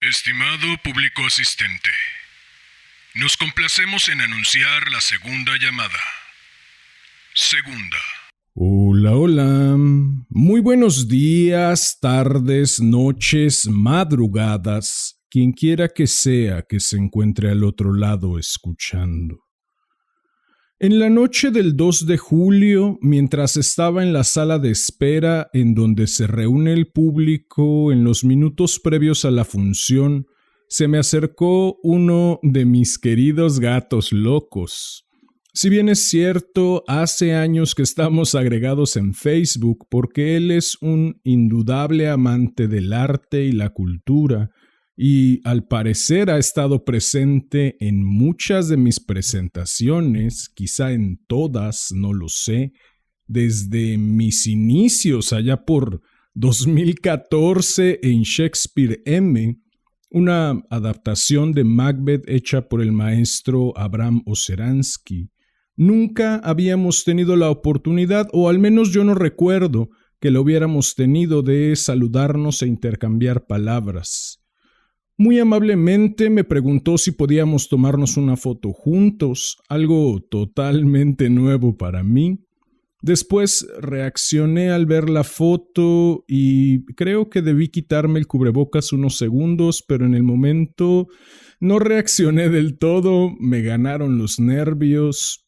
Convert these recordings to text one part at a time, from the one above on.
Estimado público asistente, nos complacemos en anunciar la segunda llamada. Segunda. Hola, hola. Muy buenos días, tardes, noches, madrugadas, quien quiera que sea que se encuentre al otro lado escuchando. En la noche del 2 de julio, mientras estaba en la sala de espera en donde se reúne el público en los minutos previos a la función, se me acercó uno de mis queridos gatos locos. Si bien es cierto, hace años que estamos agregados en Facebook porque él es un indudable amante del arte y la cultura, y al parecer ha estado presente en muchas de mis presentaciones, quizá en todas, no lo sé, desde mis inicios allá por 2014 en Shakespeare M, una adaptación de Macbeth hecha por el maestro Abraham Oceransky. Nunca habíamos tenido la oportunidad, o al menos yo no recuerdo que lo hubiéramos tenido, de saludarnos e intercambiar palabras. Muy amablemente me preguntó si podíamos tomarnos una foto juntos, algo totalmente nuevo para mí. Después reaccioné al ver la foto y creo que debí quitarme el cubrebocas unos segundos, pero en el momento no reaccioné del todo, me ganaron los nervios.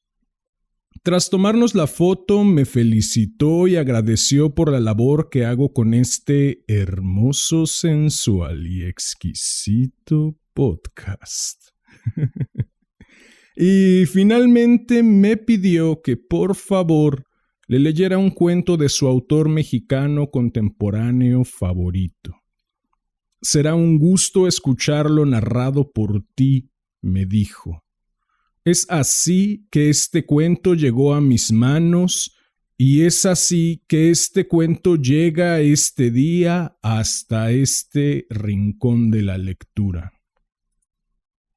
Tras tomarnos la foto, me felicitó y agradeció por la labor que hago con este hermoso, sensual y exquisito podcast. Y finalmente me pidió que por favor le leyera un cuento de su autor mexicano contemporáneo favorito. Será un gusto escucharlo narrado por ti, me dijo. Es así que este cuento llegó a mis manos y es así que este cuento llega este día hasta este rincón de la lectura.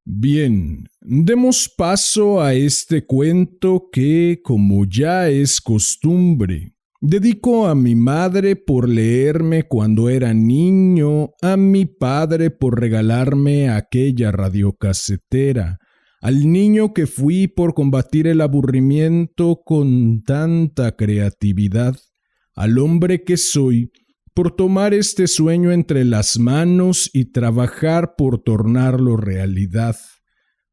Bien, demos paso a este cuento que, como ya es costumbre, dedico a mi madre por leerme cuando era niño, a mi padre por regalarme aquella radiocasetera, al niño que fui por combatir el aburrimiento con tanta creatividad, al hombre que soy por tomar este sueño entre las manos y trabajar por tornarlo realidad.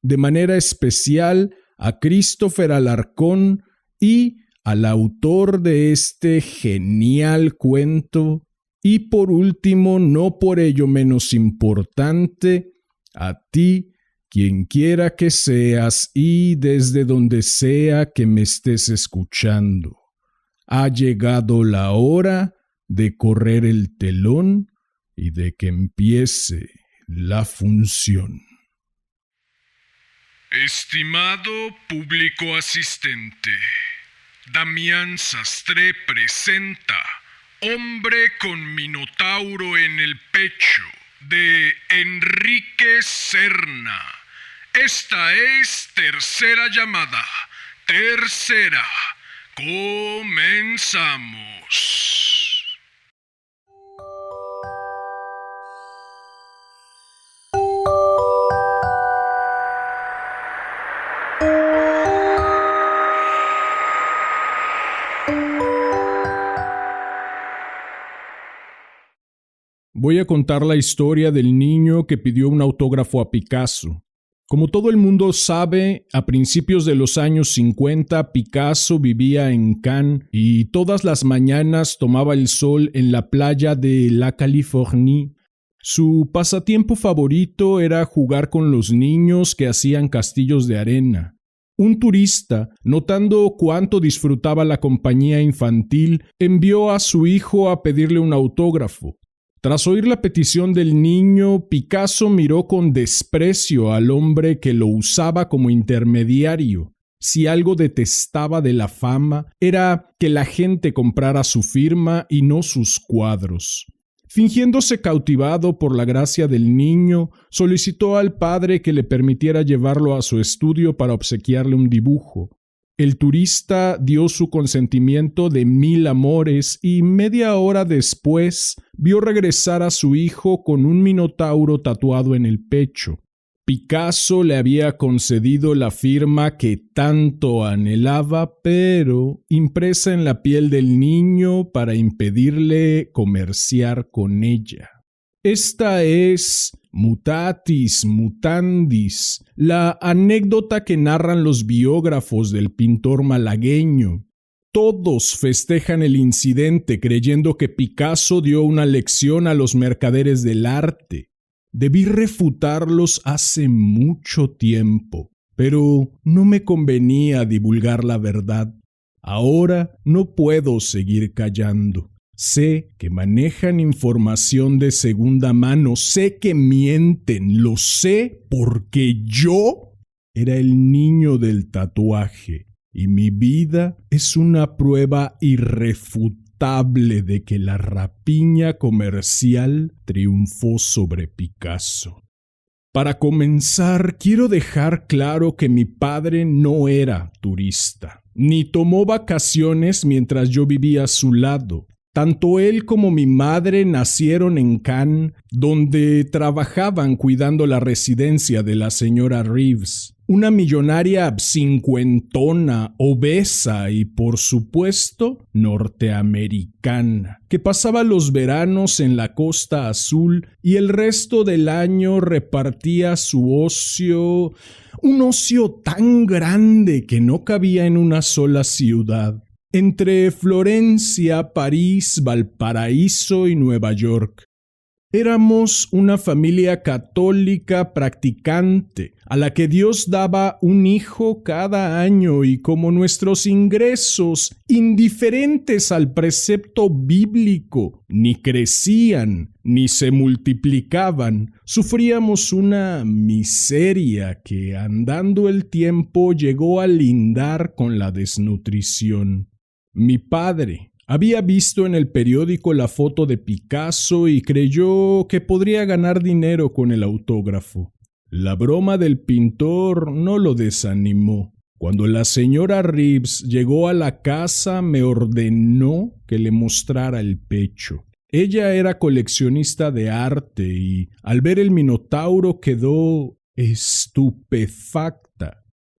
De manera especial a Christopher Alarcón y al autor de este genial cuento, y por último, no por ello menos importante, a ti, quien quiera que seas y desde donde sea que me estés escuchando. Ha llegado la hora de correr el telón y de que empiece la función. Estimado público asistente, Damián Sastre presenta Hombre con Minotauro en el pecho, de Enrique Serna. Esta es tercera llamada. Tercera. Comenzamos. Voy a contar la historia del niño que pidió un autógrafo a Picasso. Como todo el mundo sabe, a principios de los años 50, Picasso vivía en Cannes y todas las mañanas tomaba el sol en la playa de La Californie. Su pasatiempo favorito era jugar con los niños que hacían castillos de arena. Un turista, notando cuánto disfrutaba la compañía infantil, envió a su hijo a pedirle un autógrafo. Tras oír la petición del niño, Picasso miró con desprecio al hombre que lo usaba como intermediario. Si algo detestaba de la fama, era que la gente comprara su firma y no sus cuadros. Fingiéndose cautivado por la gracia del niño, solicitó al padre que le permitiera llevarlo a su estudio para obsequiarle un dibujo. El turista dio su consentimiento de 1000 amores y media hora después vio regresar a su hijo con un minotauro tatuado en el pecho. Picasso le había concedido la firma que tanto anhelaba, pero impresa en la piel del niño para impedirle comerciar con ella. Esta es, mutatis mutandis, la anécdota que narran los biógrafos del pintor malagueño. Todos festejan el incidente creyendo que Picasso dio una lección a los mercaderes del arte. Debí refutarlos hace mucho tiempo, pero no me convenía divulgar la verdad. Ahora no puedo seguir callando. Sé que manejan información de segunda mano, sé que mienten, lo sé porque yo era el niño del tatuaje y mi vida es una prueba irrefutable de que la rapiña comercial triunfó sobre Picasso. Para comenzar, quiero dejar claro que mi padre no era turista, ni tomó vacaciones mientras yo vivía a su lado. Tanto él como mi madre nacieron en Cannes, donde trabajaban cuidando la residencia de la señora Reeves, una millonaria cincuentona, obesa y, por supuesto, norteamericana, que pasaba los veranos en la Costa Azul y el resto del año repartía su ocio, un ocio tan grande que no cabía en una sola ciudad. Entre Florencia, París, Valparaíso y Nueva York. Éramos una familia católica practicante, a la que Dios daba un hijo cada año y como nuestros ingresos, indiferentes al precepto bíblico, ni crecían ni se multiplicaban, sufríamos una miseria que, andando el tiempo, llegó a lindar con la desnutrición. Mi padre había visto en el periódico la foto de Picasso y creyó que podría ganar dinero con el autógrafo. La broma del pintor no lo desanimó. Cuando la señora Reeves llegó a la casa, me ordenó que le mostrara el pecho. Ella era coleccionista de arte y, al ver el minotauro, quedó estupefacta.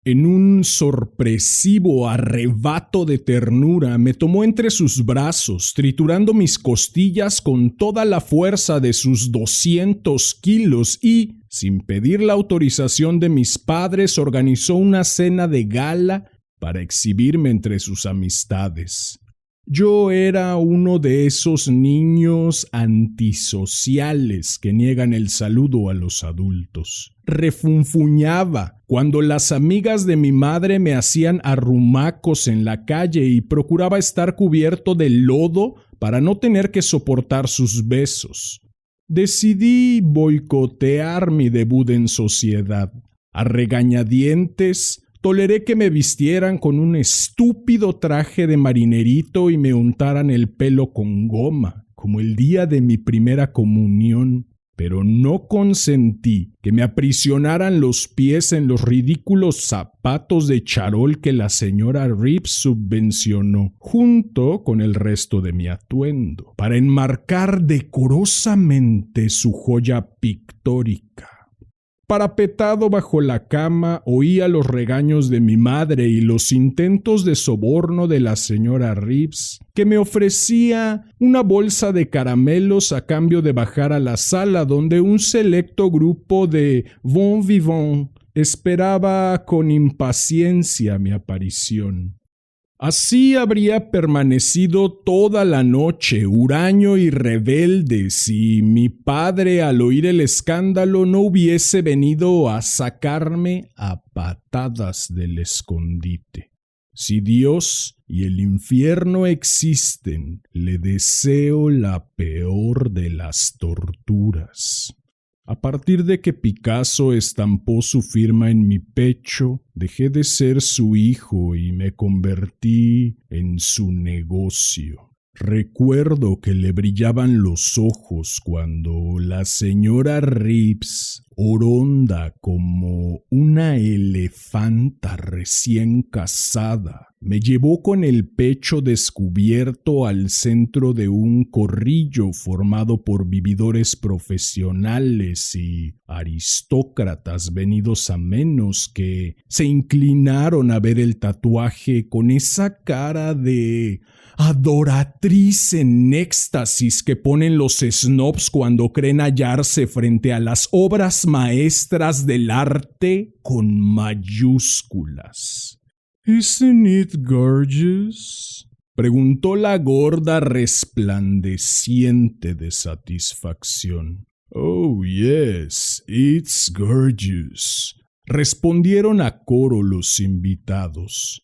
En un sorpresivo arrebato de ternura, me tomó entre sus brazos, triturando mis costillas con toda la fuerza de sus 200 kilos y, sin pedir la autorización de mis padres, organizó una cena de gala para exhibirme entre sus amistades. Yo era uno de esos niños antisociales que niegan el saludo a los adultos. Refunfuñaba cuando las amigas de mi madre me hacían arrumacos en la calle y procuraba estar cubierto de lodo para no tener que soportar sus besos. Decidí boicotear mi debut en sociedad. A regañadientes, toleré que me vistieran con un estúpido traje de marinerito y me untaran el pelo con goma, como el día de mi primera comunión, pero no consentí que me aprisionaran los pies en los ridículos zapatos de charol que la señora Reeves subvencionó, junto con el resto de mi atuendo, para enmarcar decorosamente su joya pictórica. Parapetado bajo la cama, oía los regaños de mi madre y los intentos de soborno de la señora Reeves, que me ofrecía una bolsa de caramelos a cambio de bajar a la sala donde un selecto grupo de bon vivants esperaba con impaciencia mi aparición. Así habría permanecido toda la noche, huraño y rebelde, si mi padre, al oír el escándalo, no hubiese venido a sacarme a patadas del escondite. Si Dios y el infierno existen, le deseo la peor de las torturas. A partir de que Picasso estampó su firma en mi pecho, dejé de ser su hijo y me convertí en su negocio. Recuerdo que le brillaban los ojos cuando la señora Reeves, oronda como una elefanta recién casada, me llevó con el pecho descubierto al centro de un corrillo formado por vividores profesionales y aristócratas venidos a menos que se inclinaron a ver el tatuaje con esa cara de adoratriz en éxtasis que ponen los snobs cuando creen hallarse frente a las obras maestras del arte con mayúsculas. ¿Isn't it gorgeous?, preguntó la gorda resplandeciente de satisfacción. Oh, yes, it's gorgeous, respondieron a coro los invitados.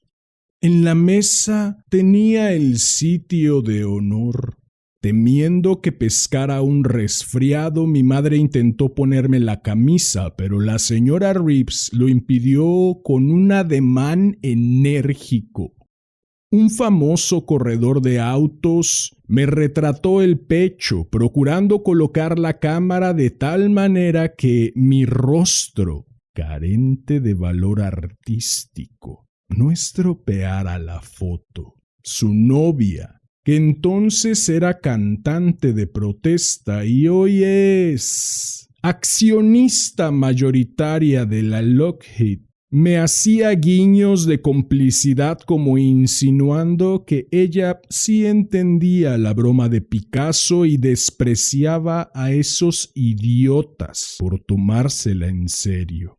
En la mesa tenía el sitio de honor. Temiendo que pescara un resfriado, mi madre intentó ponerme la camisa, pero la señora Reeves lo impidió con un ademán enérgico. Un famoso corredor de autos me retrató el pecho, procurando colocar la cámara de tal manera que mi rostro, carente de valor artístico, no estropeara la foto. Su novia, que entonces era cantante de protesta y hoy es accionista mayoritaria de la Lockheed, me hacía guiños de complicidad como insinuando que ella sí entendía la broma de Picasso y despreciaba a esos idiotas por tomársela en serio.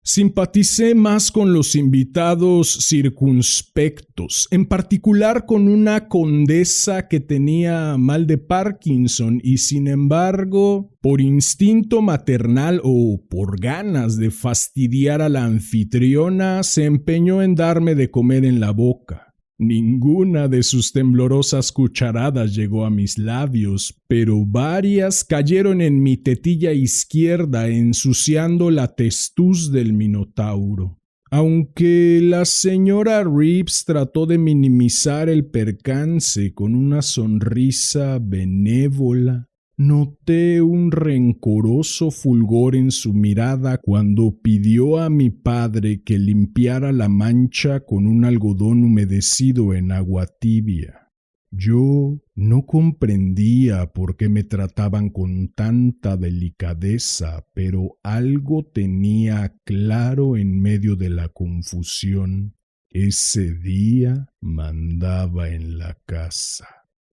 Simpaticé más con los invitados circunspectos, en particular con una condesa que tenía mal de Parkinson y sin embargo, por instinto maternal o por ganas de fastidiar a la anfitriona, se empeñó en darme de comer en la boca. Ninguna de sus temblorosas cucharadas llegó a mis labios, pero varias cayeron en mi tetilla izquierda ensuciando la testuz del minotauro. Aunque la señora Reeves trató de minimizar el percance con una sonrisa benévola, noté un rencoroso fulgor en su mirada cuando pidió a mi padre que limpiara la mancha con un algodón humedecido en agua tibia. Yo no comprendía por qué me trataban con tanta delicadeza, pero algo tenía claro en medio de la confusión. Ese día mandaba en la casa.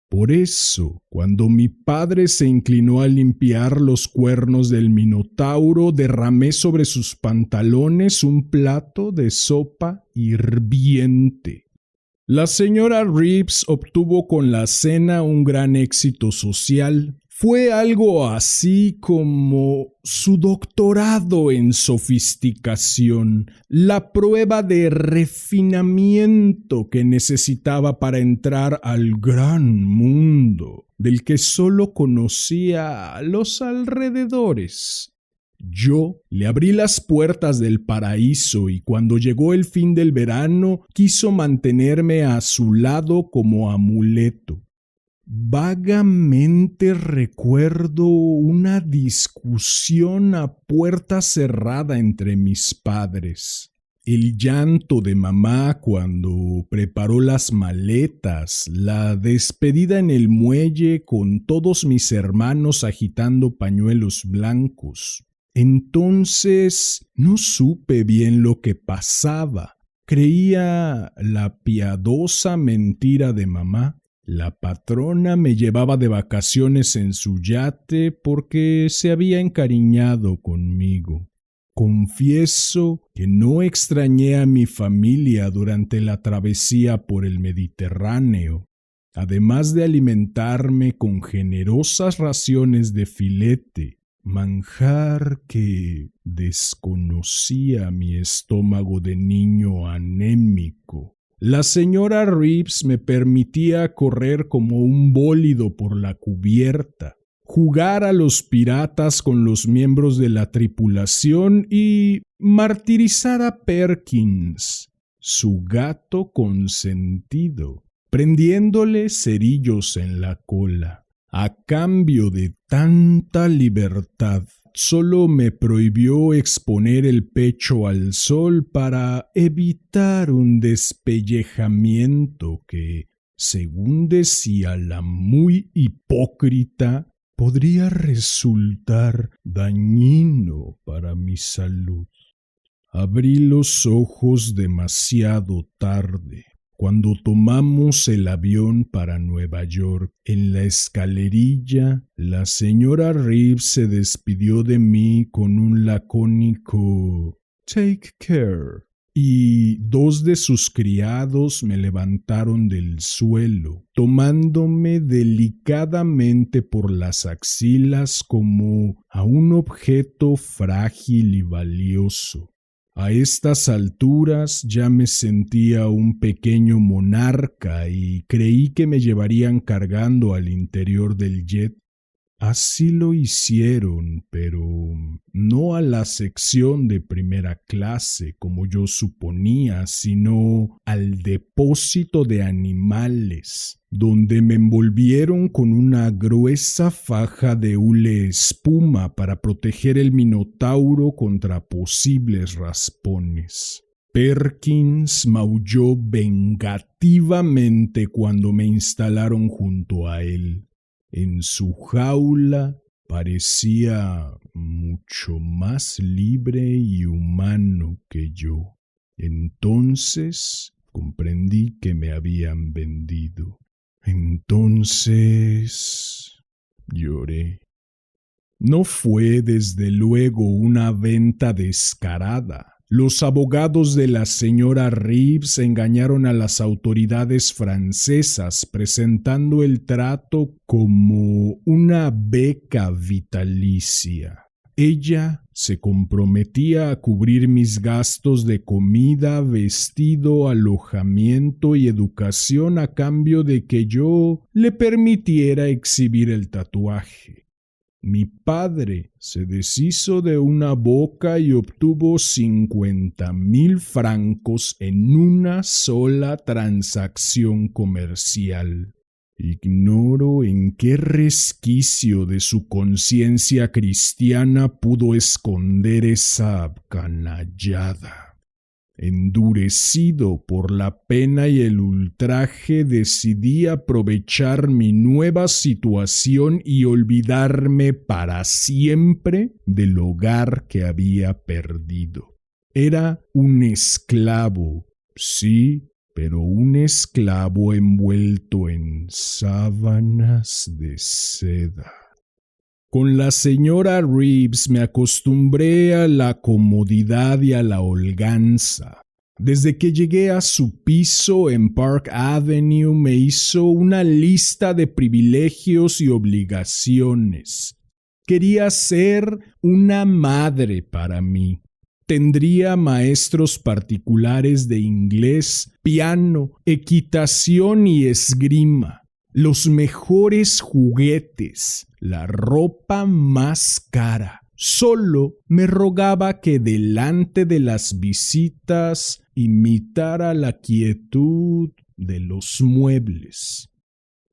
Por eso, cuando mi padre se inclinó a limpiar los cuernos del minotauro, derramé sobre sus pantalones un plato de sopa hirviente. La señora Reeves obtuvo con la cena un gran éxito social. Fue algo así como su doctorado en sofisticación, la prueba de refinamiento que necesitaba para entrar al gran mundo, del que solo conocía los alrededores. Yo le abrí las puertas del paraíso y cuando llegó el fin del verano quiso mantenerme a su lado como amuleto. Vagamente recuerdo una discusión a puerta cerrada entre mis padres. El llanto de mamá cuando preparó las maletas, la despedida en el muelle con todos mis hermanos agitando pañuelos blancos. Entonces no supe bien lo que pasaba. Creía la piadosa mentira de mamá. La patrona me llevaba de vacaciones en su yate porque se había encariñado conmigo. Confieso que no extrañé a mi familia durante la travesía por el Mediterráneo. Además de alimentarme con generosas raciones de filete, manjar que desconocía mi estómago de niño anémico. La señora Reeves me permitía correr como un bólido por la cubierta, jugar a los piratas con los miembros de la tripulación y martirizar a Perkins, su gato consentido. prendiéndole cerillos en la cola. A cambio de tanta libertad, solo me prohibió exponer el pecho al sol para evitar un despellejamiento que, según decía la muy hipócrita, podría resultar dañino para mi salud. Abrí los ojos demasiado tarde. Cuando tomamos el avión para Nueva York, en la escalerilla, la señora Reeves se despidió de mí con un lacónico "Take care", y 2 de sus criados me levantaron del suelo, tomándome delicadamente por las axilas como a un objeto frágil y valioso. A estas alturas ya me sentía un pequeño monarca y creí que me llevarían cargando al interior del jet. Así lo hicieron, pero no a la sección de primera clase, como yo suponía, sino al depósito de animales, donde me envolvieron con una gruesa faja de hule espuma para proteger el minotauro contra posibles raspones. Perkins maulló vengativamente cuando me instalaron junto a él. En su jaula parecía mucho más libre y humano que yo. Entonces comprendí que me habían vendido. Entonces lloré. No fue desde luego una venta descarada. Los abogados de la señora Reeves engañaron a las autoridades francesas presentando el trato como una beca vitalicia. Ella se comprometía a cubrir mis gastos de comida, vestido, alojamiento y educación a cambio de que yo le permitiera exhibir el tatuaje. Mi padre se deshizo de una boca y obtuvo 50,000 francos en una sola transacción comercial. Ignoro en qué resquicio de su conciencia cristiana pudo esconder esa canallada. Endurecido por la pena y el ultraje, decidí aprovechar mi nueva situación y olvidarme para siempre del hogar que había perdido. Era un esclavo, sí, pero un esclavo envuelto en sábanas de seda. Con la señora Reeves me acostumbré a la comodidad y a la holganza. Desde que llegué a su piso en Park Avenue me hizo una lista de privilegios y obligaciones. Quería ser una madre para mí. Tendría maestros particulares de inglés, piano, equitación y esgrima, los mejores juguetes, la ropa más cara. Solo me rogaba que delante de las visitas imitara la quietud de los muebles.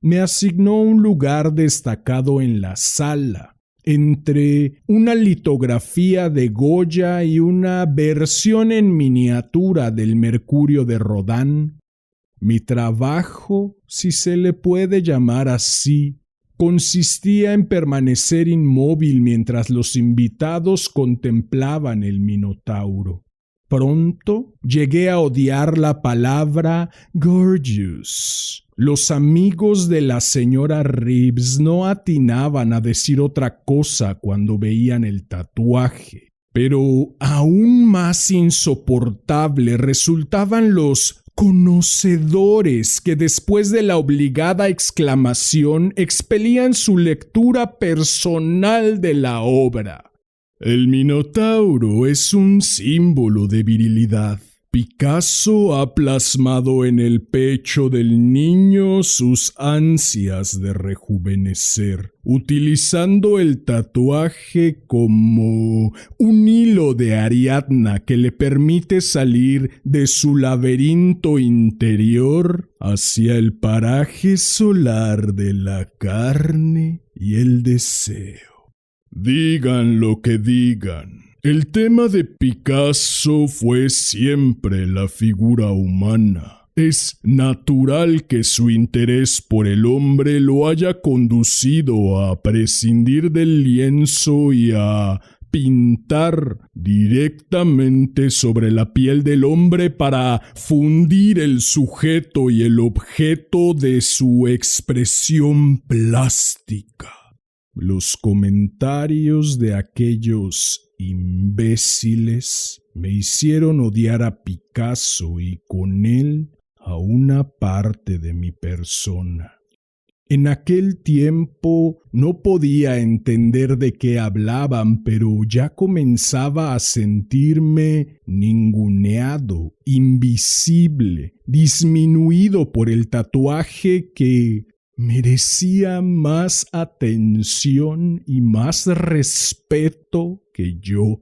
Me asignó un lugar destacado en la sala, entre una litografía de Goya y una versión en miniatura del Mercurio de Rodin. Mi trabajo, si se le puede llamar así, consistía en permanecer inmóvil mientras los invitados contemplaban el minotauro. Pronto llegué a odiar la palabra gorgeous. Los amigos de la señora Reeves no atinaban a decir otra cosa cuando veían el tatuaje. Pero aún más insoportable resultaban los conocedores que después de la obligada exclamación expelían su lectura personal de la obra. El minotauro es un símbolo de virilidad, Picasso ha plasmado en el pecho del niño sus ansias de rejuvenecer, utilizando el tatuaje como un hilo de Ariadna que le permite salir de su laberinto interior hacia el paraje solar de la carne y el deseo. Digan lo que digan. El tema de Picasso fue siempre la figura humana. Es natural que su interés por el hombre lo haya conducido a prescindir del lienzo y a pintar directamente sobre la piel del hombre para fundir el sujeto y el objeto de su expresión plástica. Los comentarios de aquellos imbéciles me hicieron odiar a Picasso y con él a una parte de mi persona. En aquel tiempo no podía entender de qué hablaban, pero ya comenzaba a sentirme ninguneado, invisible, disminuido por el tatuaje que merecía más atención y más respeto que yo.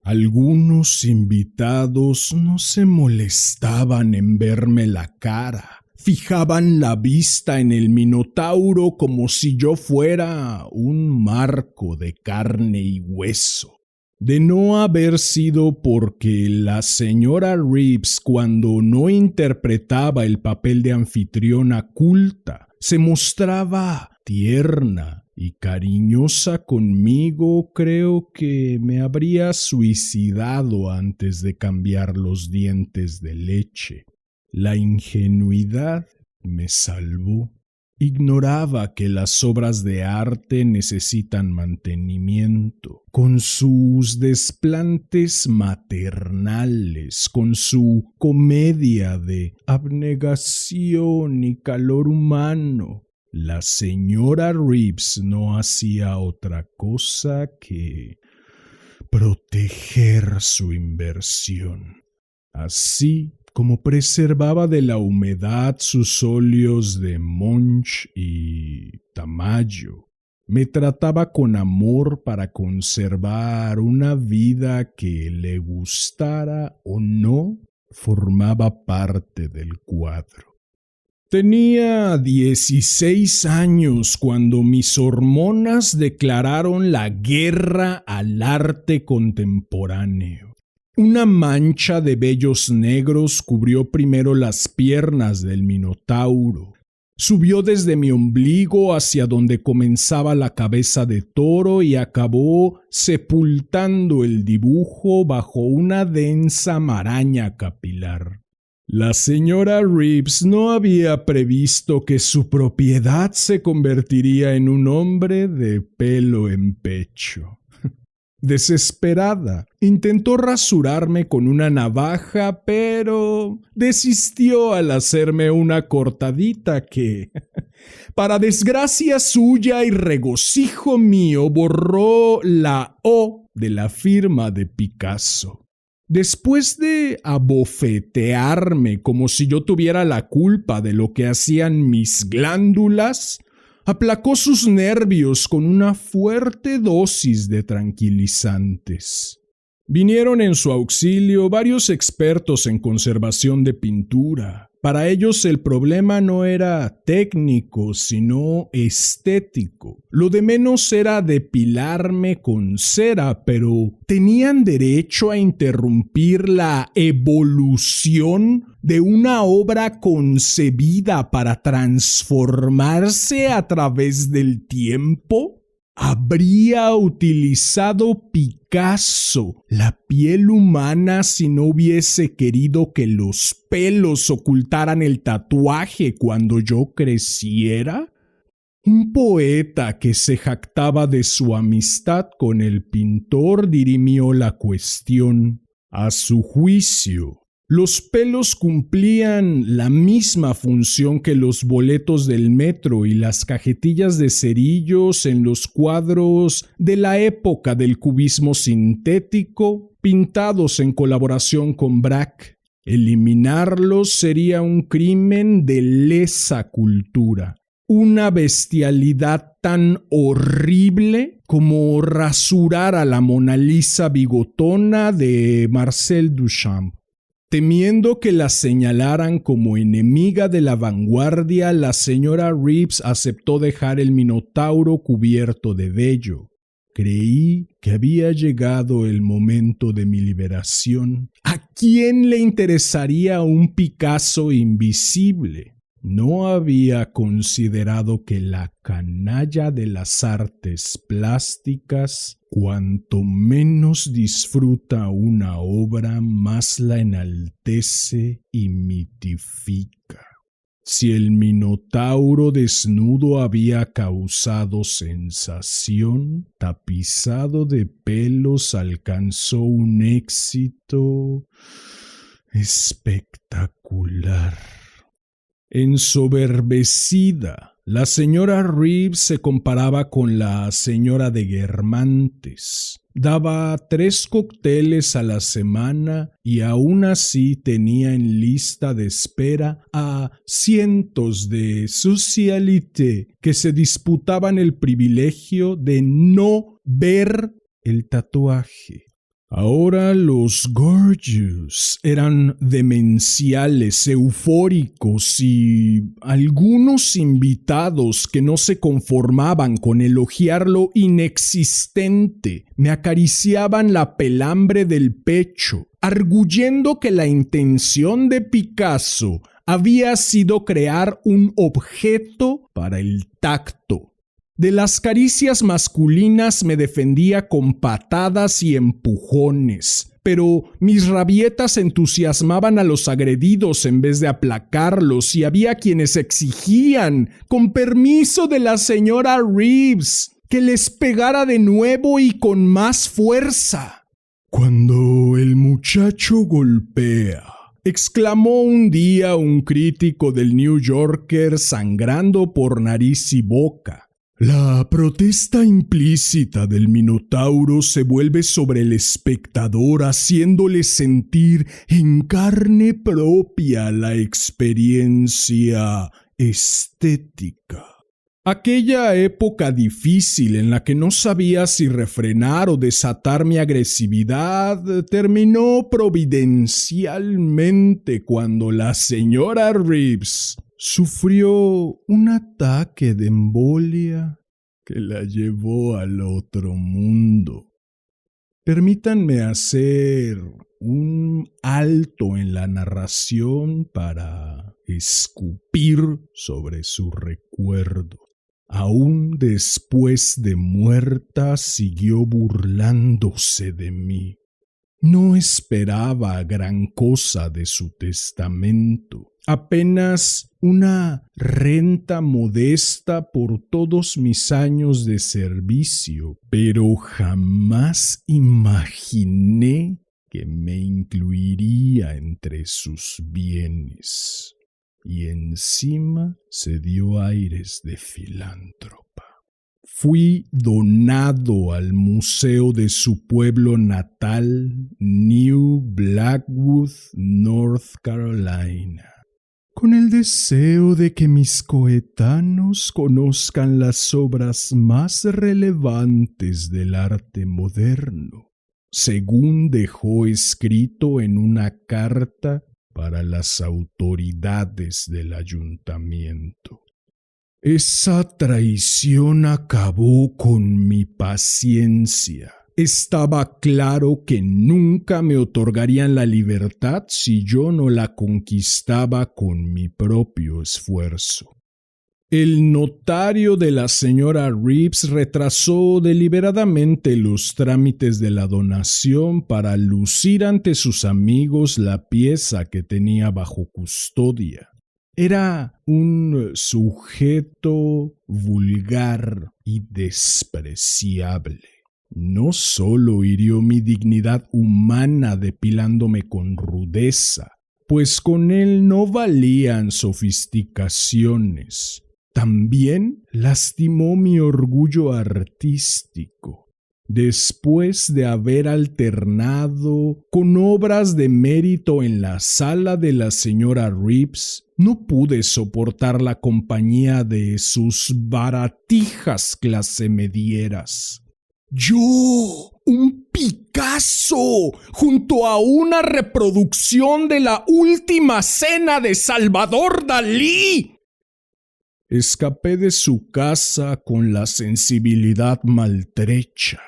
Algunos invitados no se molestaban en verme la cara. Fijaban la vista en el Minotauro como si yo fuera un marco de carne y hueso. De no haber sido porque la señora Reeves, cuando no interpretaba el papel de anfitriona culta, se mostraba tierna y cariñosa conmigo, creo que me habría suicidado antes de cambiar los dientes de leche. La ingenuidad me salvó. Ignoraba que las obras de arte necesitan mantenimiento, con sus desplantes maternales, con su comedia de abnegación y calor humano. La señora Reeves no hacía otra cosa que proteger su inversión. Así como preservaba de la humedad sus óleos de Munch y Tamayo, me trataba con amor para conservar una vida que, le gustara o no, formaba parte del cuadro. Tenía 16 años cuando mis hormonas declararon la guerra al arte contemporáneo. Una mancha de vellos negros cubrió primero las piernas del Minotauro. Subió desde mi ombligo hacia donde comenzaba la cabeza de toro y acabó sepultando el dibujo bajo una densa maraña capilar. La señora Reeves no había previsto que su propiedad se convertiría en un hombre de pelo en pecho. Desesperada, intentó rasurarme con una navaja, pero desistió al hacerme una cortadita que, para desgracia suya y regocijo mío, borró la O de la firma de Picasso. Después de abofetearme como si yo tuviera la culpa de lo que hacían mis glándulas, aplacó sus nervios con una fuerte dosis de tranquilizantes. Vinieron en su auxilio varios expertos en conservación de pintura. Para ellos el problema no era técnico, sino estético. Lo de menos era depilarme con cera, pero tenían derecho a interrumpir la evolución de una obra concebida para transformarse a través del tiempo. ¿Habría utilizado Picasso la piel humana si no hubiese querido que los pelos ocultaran el tatuaje cuando yo creciera? Un poeta que se jactaba de su amistad con el pintor dirimió la cuestión. A su juicio, los pelos cumplían la misma función que los boletos del metro y las cajetillas de cerillos en los cuadros de la época del cubismo sintético, pintados en colaboración con Braque. Eliminarlos sería un crimen de lesa cultura, una bestialidad tan horrible como rasurar a la Mona Lisa bigotona de Marcel Duchamp. Temiendo que la señalaran como enemiga de la vanguardia, la señora Reeves aceptó dejar el Minotauro cubierto de vello. Creí que había llegado el momento de mi liberación. ¿A quién le interesaría un Picasso invisible? No había considerado que la canalla de las artes plásticas, cuanto menos disfruta una obra, más la enaltece y mitifica. Si el Minotauro desnudo había causado sensación, tapizado de pelos alcanzó un éxito espectacular. Ensoberbecida, la señora Reeves se comparaba con la señora de Guermantes. Daba 3 cócteles a la semana y aún así tenía en lista de espera a cientos de socialités que se disputaban el privilegio de no ver el tatuaje. Ahora los Gorgeous eran demenciales, eufóricos y algunos invitados que no se conformaban con elogiar lo inexistente me acariciaban la pelambre del pecho, arguyendo que la intención de Picasso había sido crear un objeto para el tacto. De las caricias masculinas me defendía con patadas y empujones, pero mis rabietas entusiasmaban a los agredidos en vez de aplacarlos, y había quienes exigían, con permiso de la señora Reeves, que les pegara de nuevo y con más fuerza. Cuando el muchacho golpea, exclamó un día un crítico del New Yorker sangrando por nariz y boca. La protesta implícita del Minotauro se vuelve sobre el espectador, haciéndole sentir en carne propia la experiencia estética. Aquella época difícil en la que no sabía si refrenar o desatar mi agresividad terminó providencialmente cuando la señora Reeves sufrió un ataque de embolia que la llevó al otro mundo. Permítanme hacer un alto en la narración para escupir sobre su recuerdo. Aún después de muerta, siguió burlándose de mí. No esperaba gran cosa de su testamento, apenas una renta modesta por todos mis años de servicio, pero jamás imaginé que me incluiría entre sus bienes. Y encima se dio aires de filántropa. Fui donado al museo de su pueblo natal, New Blackwood, North Carolina, con el deseo de que mis coetanos conozcan las obras más relevantes del arte moderno, según dejó escrito en una carta para las autoridades del ayuntamiento. Esa traición acabó con mi paciencia. Estaba claro que nunca me otorgarían la libertad si yo no la conquistaba con mi propio esfuerzo. El notario de la señora Reeves retrasó deliberadamente los trámites de la donación para lucir ante sus amigos la pieza que tenía bajo custodia. Era un sujeto vulgar y despreciable. No solo hirió mi dignidad humana depilándome con rudeza, pues con él no valían sofisticaciones. También lastimó mi orgullo artístico. Después de haber alternado con obras de mérito en la sala de la señora Reeves, no pude soportar la compañía de sus baratijas clasemedieras. Yo, un Picasso, junto a una reproducción de la Última Cena de Salvador Dalí. Escapé de su casa con la sensibilidad maltrecha.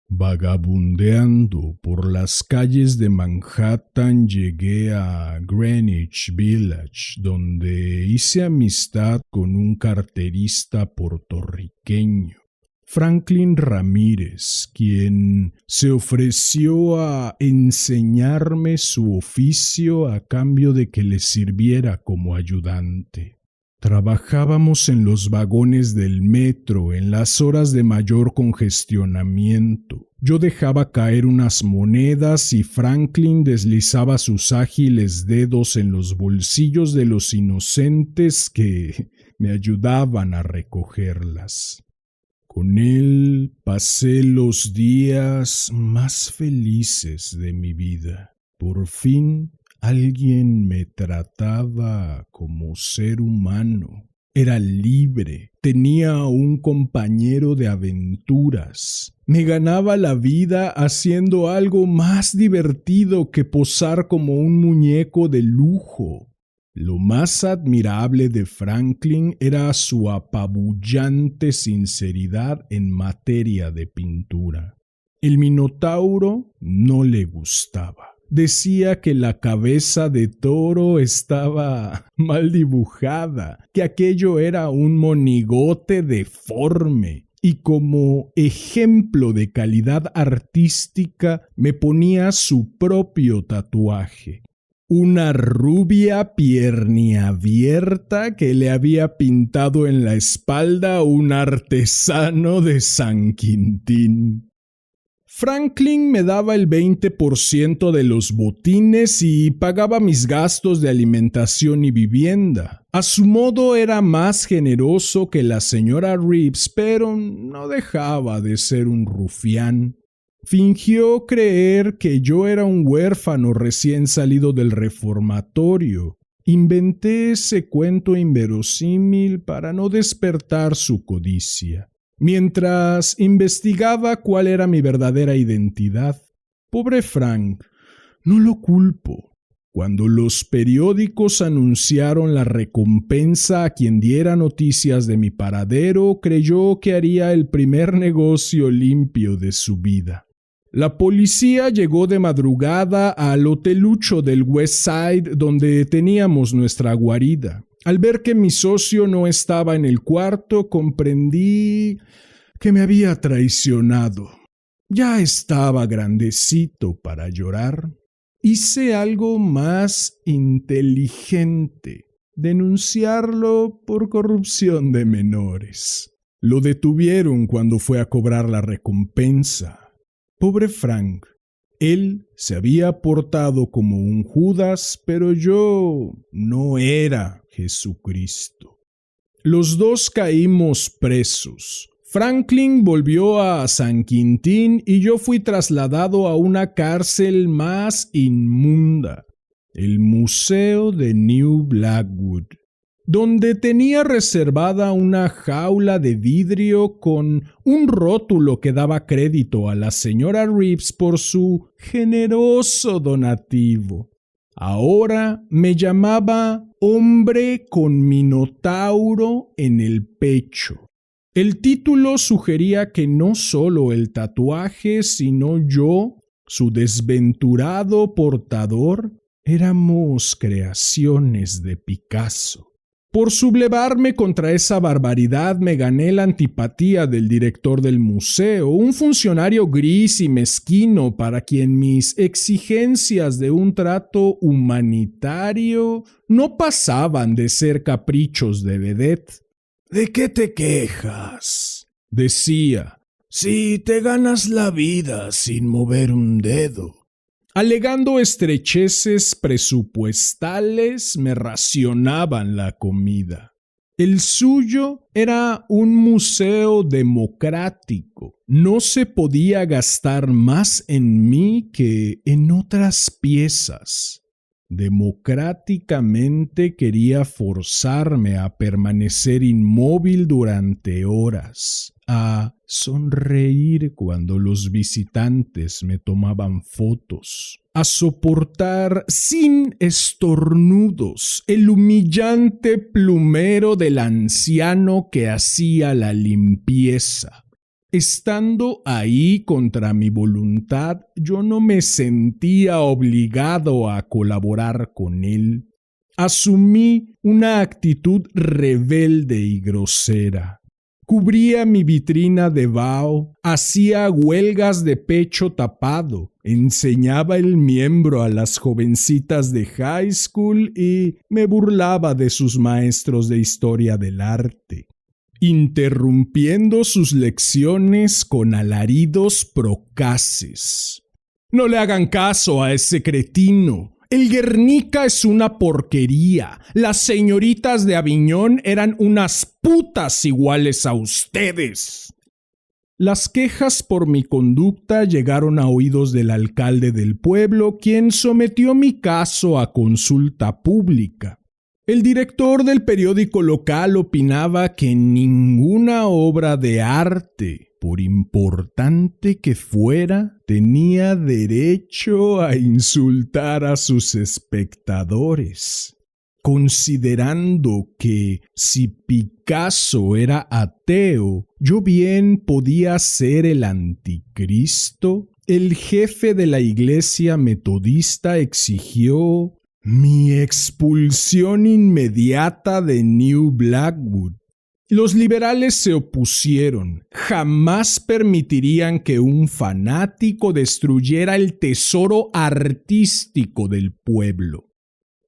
Vagabundeando por las calles de Manhattan llegué a Greenwich Village, donde hice amistad con un carterista puertorriqueño, Franklin Ramírez, quien se ofreció a enseñarme su oficio a cambio de que le sirviera como ayudante. Trabajábamos en los vagones del metro en las horas de mayor congestionamiento. Yo dejaba caer unas monedas y Franklin deslizaba sus ágiles dedos en los bolsillos de los inocentes que me ayudaban a recogerlas. Con él pasé los días más felices de mi vida. Por fin alguien me trataba como ser humano. Era libre, tenía un compañero de aventuras. Me ganaba la vida haciendo algo más divertido que posar como un muñeco de lujo. Lo más admirable de Franklin era su apabullante sinceridad en materia de pintura. El Minotauro no le gustaba. Decía que la cabeza de toro estaba mal dibujada, que aquello era un monigote deforme, y como ejemplo de calidad artística me ponía su propio tatuaje. Una rubia pierniabierta que le había pintado en la espalda un artesano de San Quintín. Franklin me daba el 20% de los botines y pagaba mis gastos de alimentación y vivienda. A su modo era más generoso que la señora Reeves, pero no dejaba de ser un rufián. Fingió creer que yo era un huérfano recién salido del reformatorio. Inventé ese cuento inverosímil para no despertar su codicia. Mientras investigaba cuál era mi verdadera identidad. Pobre Frank, no lo culpo. Cuando los periódicos anunciaron la recompensa a quien diera noticias de mi paradero, creyó que haría el primer negocio limpio de su vida. La policía llegó de madrugada al hotelucho del West Side donde teníamos nuestra guarida. Al ver que mi socio no estaba en el cuarto, comprendí que me había traicionado. Ya estaba grandecito para llorar. Hice algo más inteligente: denunciarlo por corrupción de menores. Lo detuvieron cuando fue a cobrar la recompensa. Pobre Frank. Él se había portado como un Judas, pero yo no era Jesucristo. Los dos caímos presos. Franklin volvió a San Quintín y yo fui trasladado a una cárcel más inmunda, el Museo de New Blackwood, donde tenía reservada una jaula de vidrio con un rótulo que daba crédito a la señora Reeves por su generoso donativo. Ahora me llamaba Hombre con Minotauro en el pecho. El título sugería que no solo el tatuaje, sino yo, su desventurado portador, éramos creaciones de Picasso. Por sublevarme contra esa barbaridad me gané la antipatía del director del museo, un funcionario gris y mezquino para quien mis exigencias de un trato humanitario no pasaban de ser caprichos de vedette. ¿De qué te quejas?, decía. Si te ganas la vida sin mover un dedo. Alegando estrecheces presupuestales, me racionaban la comida. El suyo era un museo democrático. No se podía gastar más en mí que en otras piezas. Democráticamente quería forzarme a permanecer inmóvil durante horas, a sonreír cuando los visitantes me tomaban fotos, a soportar sin estornudos el humillante plumero del anciano que hacía la limpieza. Estando ahí contra mi voluntad, yo no me sentía obligado a colaborar con él. Asumí una actitud rebelde y grosera. Cubría mi vitrina de vaho, hacía huelgas de pecho tapado, enseñaba el miembro a las jovencitas de high school y me burlaba de sus maestros de historia del arte, interrumpiendo sus lecciones con alaridos procaces. No le hagan caso a ese cretino. El Guernica es una porquería. Las señoritas de Aviñón eran unas putas iguales a ustedes. Las quejas por mi conducta llegaron a oídos del alcalde del pueblo, quien sometió mi caso a consulta pública. El director del periódico local opinaba que ninguna obra de arte, por importante que fuera, tenía derecho a insultar a sus espectadores, considerando que si Picasso era ateo, yo bien podía ser el anticristo. El jefe de la iglesia metodista exigió mi expulsión inmediata de New Blackwood. Los liberales se opusieron. Jamás permitirían que un fanático destruyera el tesoro artístico del pueblo.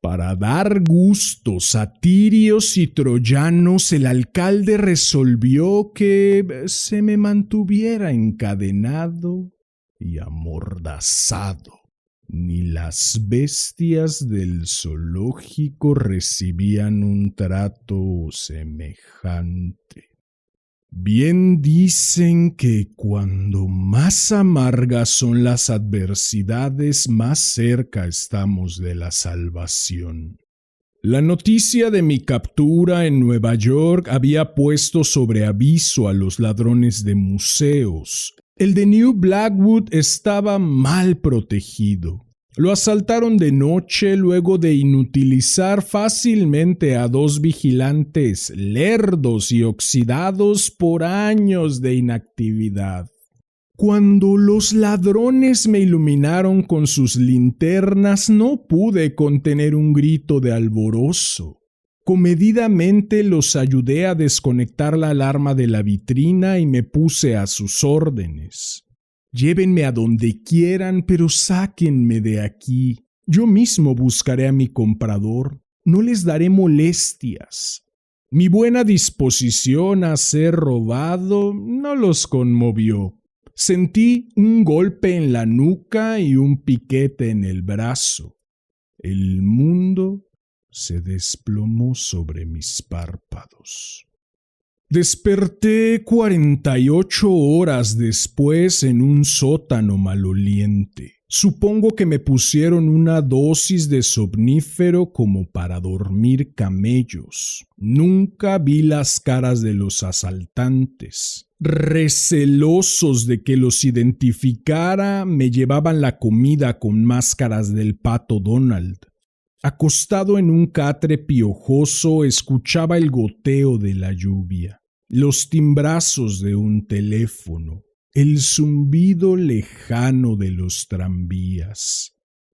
Para dar gustos a tirios y troyanos, el alcalde resolvió que se me mantuviera encadenado y amordazado. Ni las bestias del zoológico recibían un trato semejante. Bien dicen que cuando más amargas son las adversidades, más cerca estamos de la salvación. La noticia de mi captura en Nueva York había puesto sobre aviso a los ladrones de museos. El de New Blackwood estaba mal protegido. Lo asaltaron de noche luego de inutilizar fácilmente a 2 vigilantes lerdos y oxidados por años de inactividad. Cuando los ladrones me iluminaron con sus linternas, no pude contener un grito de alborozo. Comedidamente los ayudé a desconectar la alarma de la vitrina y me puse a sus órdenes. Llévenme a donde quieran, pero sáquenme de aquí. Yo mismo buscaré a mi comprador. No les daré molestias. Mi buena disposición a ser robado no los conmovió. Sentí un golpe en la nuca y un piquete en el brazo. El mundo se desplomó sobre mis párpados. Desperté 48 horas después en un sótano maloliente. Supongo que me pusieron una dosis de somnífero como para dormir camellos. Nunca vi las caras de los asaltantes. Recelosos de que los identificara, me llevaban la comida con máscaras del pato Donald. Acostado en un catre piojoso, escuchaba el goteo de la lluvia, los timbrazos de un teléfono, el zumbido lejano de los tranvías.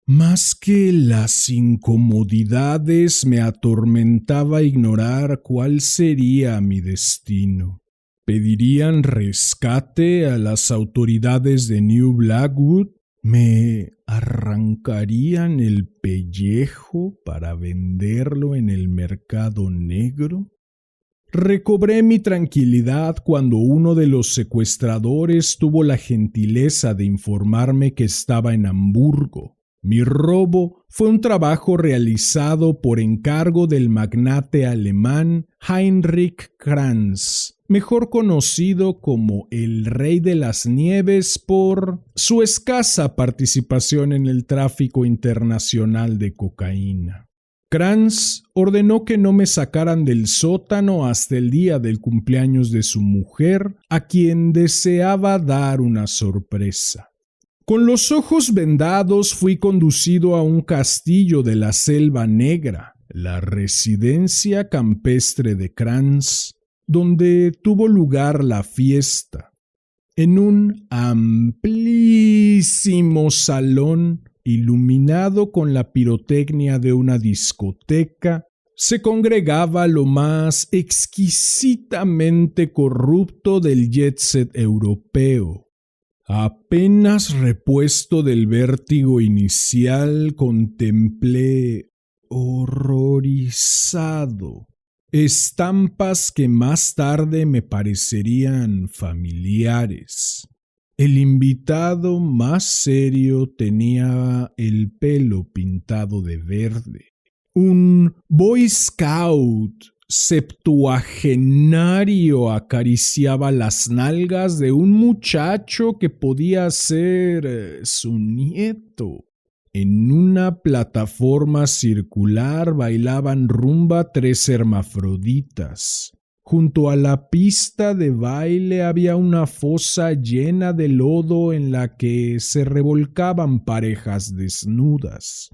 Más que las incomodidades, me atormentaba ignorar cuál sería mi destino. ¿Pedirían rescate a las autoridades de New Blackwood? ¿Me arrancarían el pellejo para venderlo en el mercado negro? Recobré mi tranquilidad cuando uno de los secuestradores tuvo la gentileza de informarme que estaba en Hamburgo. Mi robo fue un trabajo realizado por encargo del magnate alemán Heinrich Kranz, mejor conocido como el Rey de las Nieves por su escasa participación en el tráfico internacional de cocaína. Kranz ordenó que no me sacaran del sótano hasta el día del cumpleaños de su mujer, a quien deseaba dar una sorpresa. Con los ojos vendados fui conducido a un castillo de la Selva Negra, la residencia campestre de Kranz, donde tuvo lugar la fiesta. En un amplísimo salón, iluminado con la pirotecnia de una discoteca, se congregaba lo más exquisitamente corrupto del jet set europeo. Apenas repuesto del vértigo inicial, contemplé, horrorizado, estampas que más tarde me parecerían familiares. El invitado más serio tenía el pelo pintado de verde. Un Boy Scout septuagenario acariciaba las nalgas de un muchacho que podía ser su nieto. En una plataforma circular bailaban rumba 3 hermafroditas. Junto a la pista de baile había una fosa llena de lodo en la que se revolcaban parejas desnudas.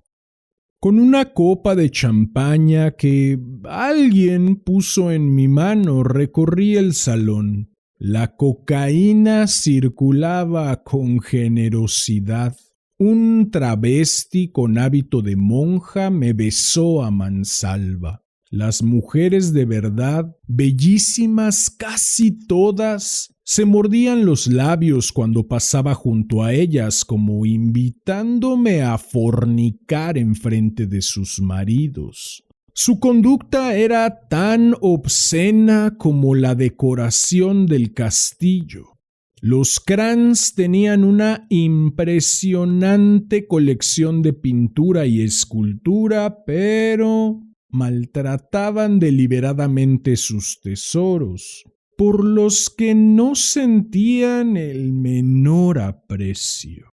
Con una copa de champaña que alguien puso en mi mano, recorrí el salón. La cocaína circulaba con generosidad. Un travesti con hábito de monja me besó a mansalva. Las mujeres de verdad, bellísimas casi todas, se mordían los labios cuando pasaba junto a ellas, como invitándome a fornicar enfrente de sus maridos. Su conducta era tan obscena como la decoración del castillo. Los Kranz tenían una impresionante colección de pintura y escultura, pero maltrataban deliberadamente sus tesoros, por los que no sentían el menor aprecio.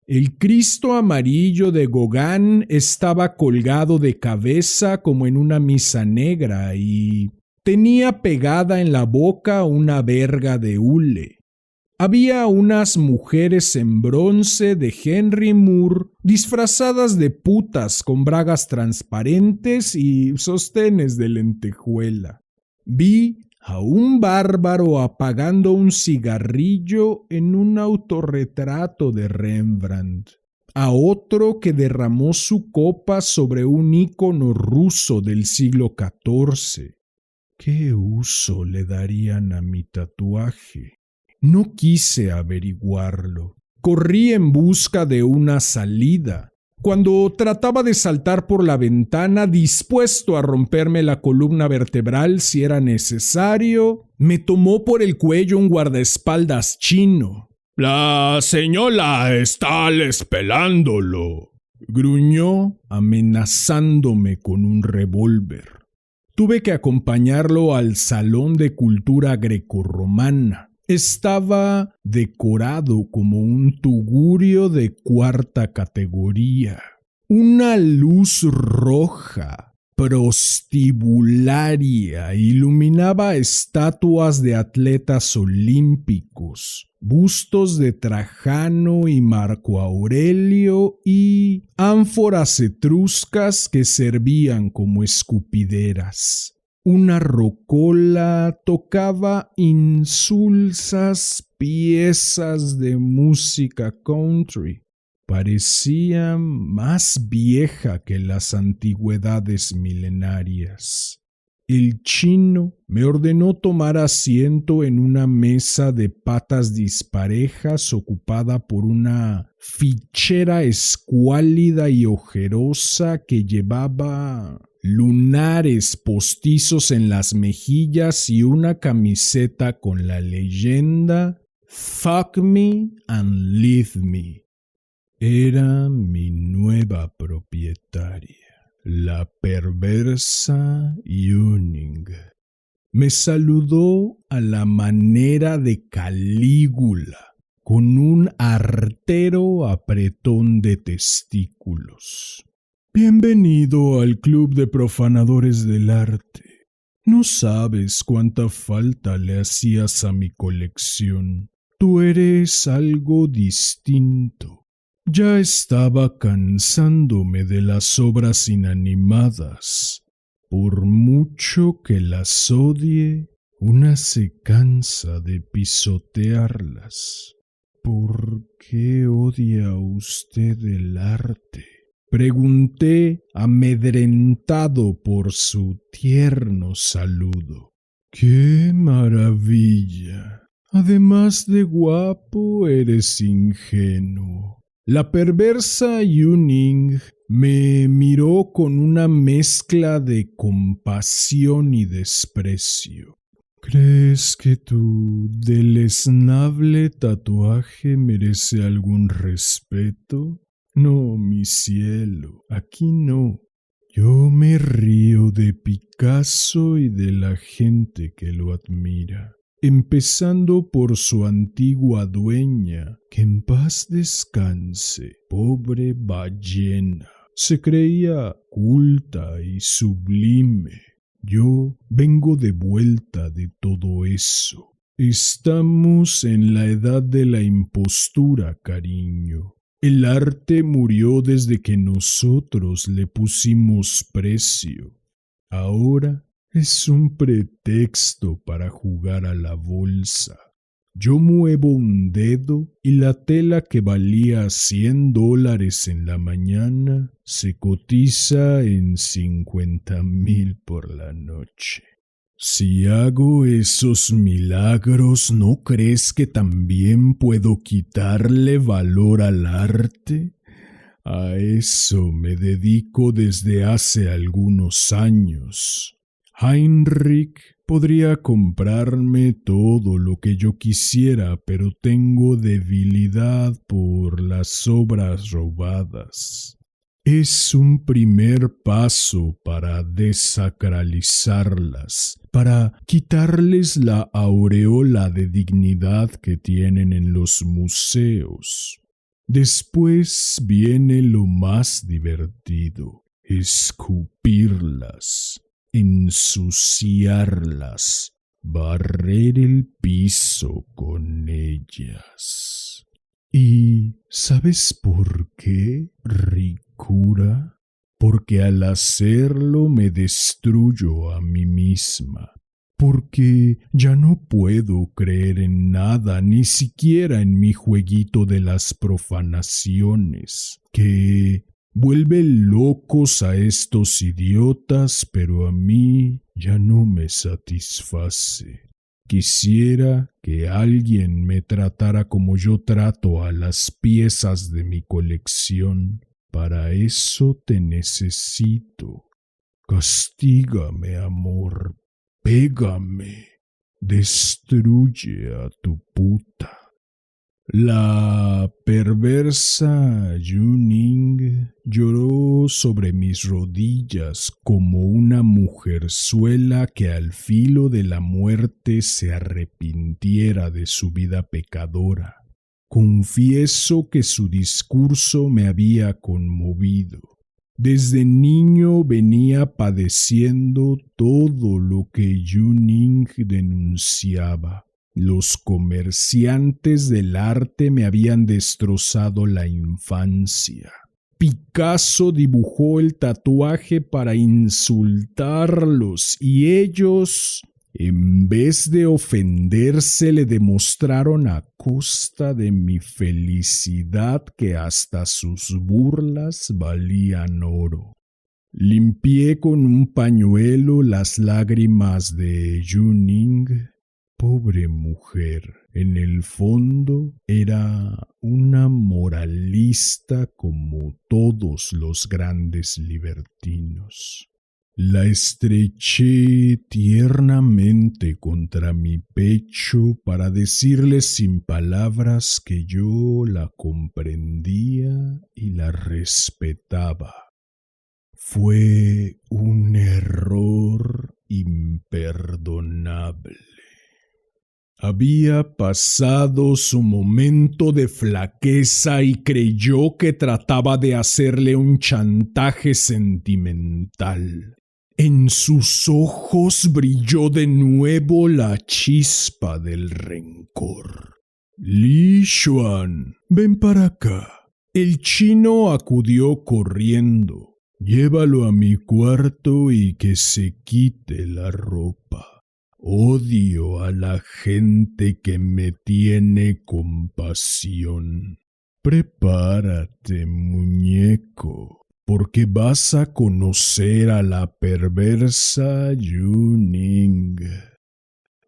El Cristo amarillo de Gauguin estaba colgado de cabeza como en una misa negra y tenía pegada en la boca una verga de hule. Había unas mujeres en bronce de Henry Moore disfrazadas de putas con bragas transparentes y sostenes de lentejuela. Vi a un bárbaro apagando un cigarrillo en un autorretrato de Rembrandt, a otro que derramó su copa sobre un ícono ruso del siglo XIV. ¿Qué uso le darían a mi tatuaje? No quise averiguarlo. Corrí en busca de una salida. Cuando trataba de saltar por la ventana, dispuesto a romperme la columna vertebral si era necesario, me tomó por el cuello un guardaespaldas chino. «La señora está esperándolo», gruñó, amenazándome con un revólver. Tuve que acompañarlo al Salón de Cultura Grecorromana. Estaba decorado como un tugurio de 4ª categoría. Una luz roja, prostibularia, iluminaba estatuas de atletas olímpicos, bustos de Trajano y Marco Aurelio y ánforas etruscas que servían como escupideras. Una rocola tocaba insulsas piezas de música country. Parecía más vieja que las antigüedades milenarias. El chino me ordenó tomar asiento en una mesa de patas disparejas ocupada por una fichera escuálida y ojerosa que llevaba lunares postizos en las mejillas y una camiseta con la leyenda «Fuck me and leave me». Era mi nuevo nueva propietaria, la perversa Yuning. Me saludó a la manera de Calígula, con un artero apretón de testículos. Bienvenido al club de profanadores del arte. No sabes cuánta falta le hacías a mi colección. Tú eres algo distinto. Ya estaba cansándome de las obras inanimadas. Por mucho que las odie, una se cansa de pisotearlas. ¿Por qué odia usted el arte? Pregunté, amedrentado por su tierno saludo. ¡Qué maravilla! Además de guapo, eres ingenuo. La perversa Yuning me miró con una mezcla de compasión y desprecio. ¿Crees que tu deleznable tatuaje merece algún respeto? No, mi cielo, aquí no. Yo me río de Picasso y de la gente que lo admira, empezando por su antigua dueña, que en paz descanse, pobre ballena. Se creía culta y sublime. Yo vengo de vuelta de todo eso. Estamos en la edad de la impostura, cariño. El arte murió desde que nosotros le pusimos precio. Ahora es un pretexto para jugar a la bolsa. Yo muevo un dedo y la tela que valía $100 en la mañana se cotiza en 50,000 por la noche. Si hago esos milagros, ¿no crees que también puedo quitarle valor al arte? A eso me dedico desde hace algunos años. Heinrich podría comprarme todo lo que yo quisiera, pero tengo debilidad por las obras robadas. Es un primer paso para desacralizarlas, para quitarles la aureola de dignidad que tienen en los museos. Después viene lo más divertido, escupirlas, ensuciarlas, barrer el piso con ellas. ¿Y sabes por qué, ricura? Porque al hacerlo me destruyo a mí misma. Porque ya no puedo creer en nada, ni siquiera en mi jueguito de las profanaciones, que vuelve locos a estos idiotas, pero a mí ya no me satisface. Quisiera que alguien me tratara como yo trato a las piezas de mi colección. Para eso te necesito. Castígame, amor. Pégame. Destruye a tu puta. La perversa Yuning lloró sobre mis rodillas como una mujerzuela que al filo de la muerte se arrepintiera de su vida pecadora. Confieso que su discurso me había conmovido. Desde niño venía padeciendo todo lo que Yuning denunciaba. Los comerciantes del arte me habían destrozado la infancia. Picasso dibujó el tatuaje para insultarlos y ellos, en vez de ofenderse, le demostraron a costa de mi felicidad que hasta sus burlas valían oro. Limpié con un pañuelo las lágrimas de Yuning. Pobre mujer, en el fondo era una moralista como todos los grandes libertinos. La estreché tiernamente contra mi pecho para decirle sin palabras que yo la comprendía y la respetaba. Fue un error imperdonable. Había pasado su momento de flaqueza y creyó que trataba de hacerle un chantaje sentimental. En sus ojos brilló de nuevo la chispa del rencor. Li Xuan, ven para acá. El chino acudió corriendo. Llévalo a mi cuarto y que se quite la ropa. Odio a la gente que me tiene compasión. Prepárate, muñeco, porque vas a conocer a la perversa Yuning.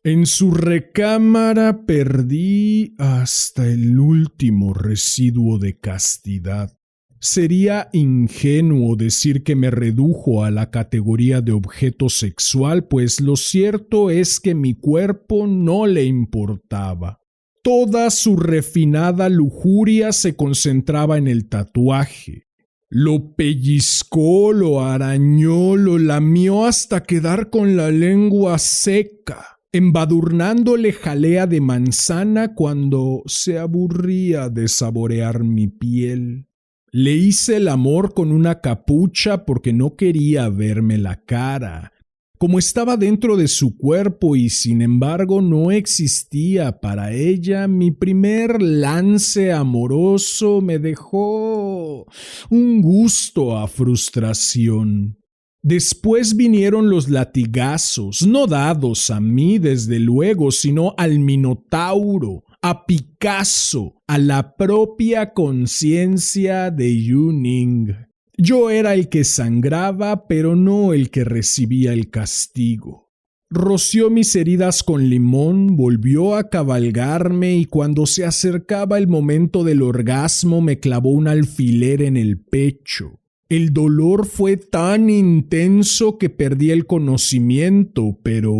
En su recámara perdí hasta el último residuo de castidad. Sería ingenuo decir que me redujo a la categoría de objeto sexual, pues lo cierto es que mi cuerpo no le importaba. Toda su refinada lujuria se concentraba en el tatuaje. Lo pellizcó, lo arañó, lo lamió hasta quedar con la lengua seca, embadurnándole jalea de manzana cuando se aburría de saborear mi piel. Le hice el amor con una capucha porque no quería verme la cara. Como estaba dentro de su cuerpo y sin embargo no existía para ella, mi primer lance amoroso me dejó un gusto a frustración. Después vinieron los latigazos, no dados a mí desde luego, sino al Minotauro, a Picasso, a la propia conciencia de Yuning. Yo era el que sangraba, pero no el que recibía el castigo. Roció mis heridas con limón, volvió a cabalgarme y cuando se acercaba el momento del orgasmo me clavó un alfiler en el pecho. El dolor fue tan intenso que perdí el conocimiento, pero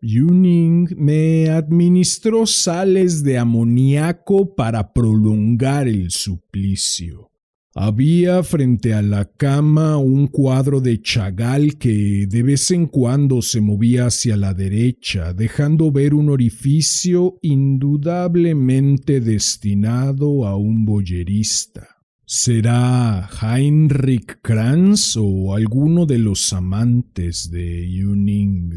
Yuning me administró sales de amoníaco para prolongar el suplicio. Había frente a la cama un cuadro de Chagall que de vez en cuando se movía hacia la derecha, dejando ver un orificio indudablemente destinado a un boyerista. ¿Será Heinrich Kranz o alguno de los amantes de Yuning?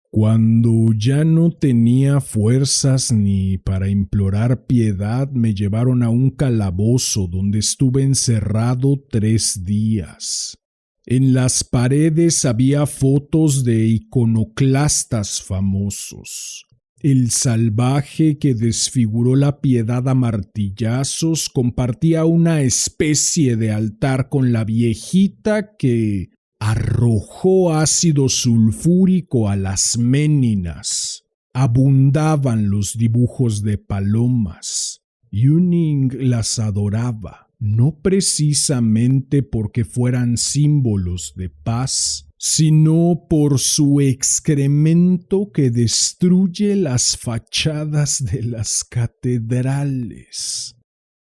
Cuando ya no tenía fuerzas ni para implorar piedad, me llevaron a un calabozo donde estuve encerrado 3 días. En las paredes había fotos de iconoclastas famosos. El salvaje que desfiguró la piedad a martillazos compartía una especie de altar con la viejita que arrojó ácido sulfúrico a las méninas. Abundaban los dibujos de palomas. Yuning las adoraba, no precisamente porque fueran símbolos de paz, sino por su excremento que destruye las fachadas de las catedrales.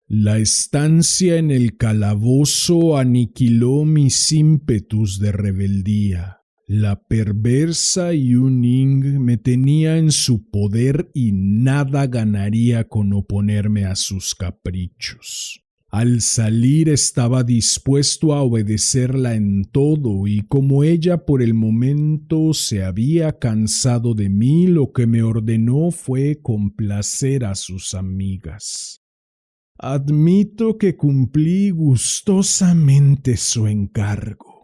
La estancia en el calabozo aniquiló mis ímpetus de rebeldía. La perversa Yuning me tenía en su poder y nada ganaría con oponerme a sus caprichos. Al salir estaba dispuesto a obedecerla en todo y como ella por el momento se había cansado de mí, lo que me ordenó fue complacer a sus amigas. Admito que cumplí gustosamente su encargo.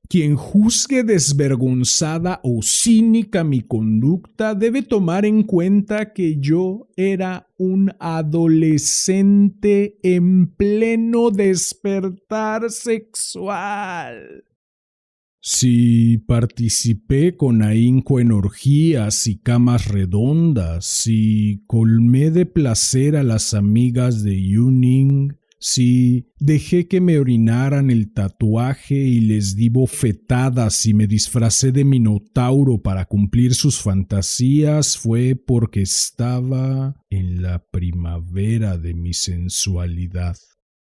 Quien juzgue desvergonzada o cínica mi conducta debe tomar en cuenta que yo era un adolescente en pleno despertar sexual. Si participé con ahínco en orgías y camas redondas, si colmé de placer a las amigas de Yuning, Si dejé que me orinaran el tatuaje y les di bofetadas y me disfracé de minotauro para cumplir sus fantasías, fue porque estaba en la primavera de mi sensualidad.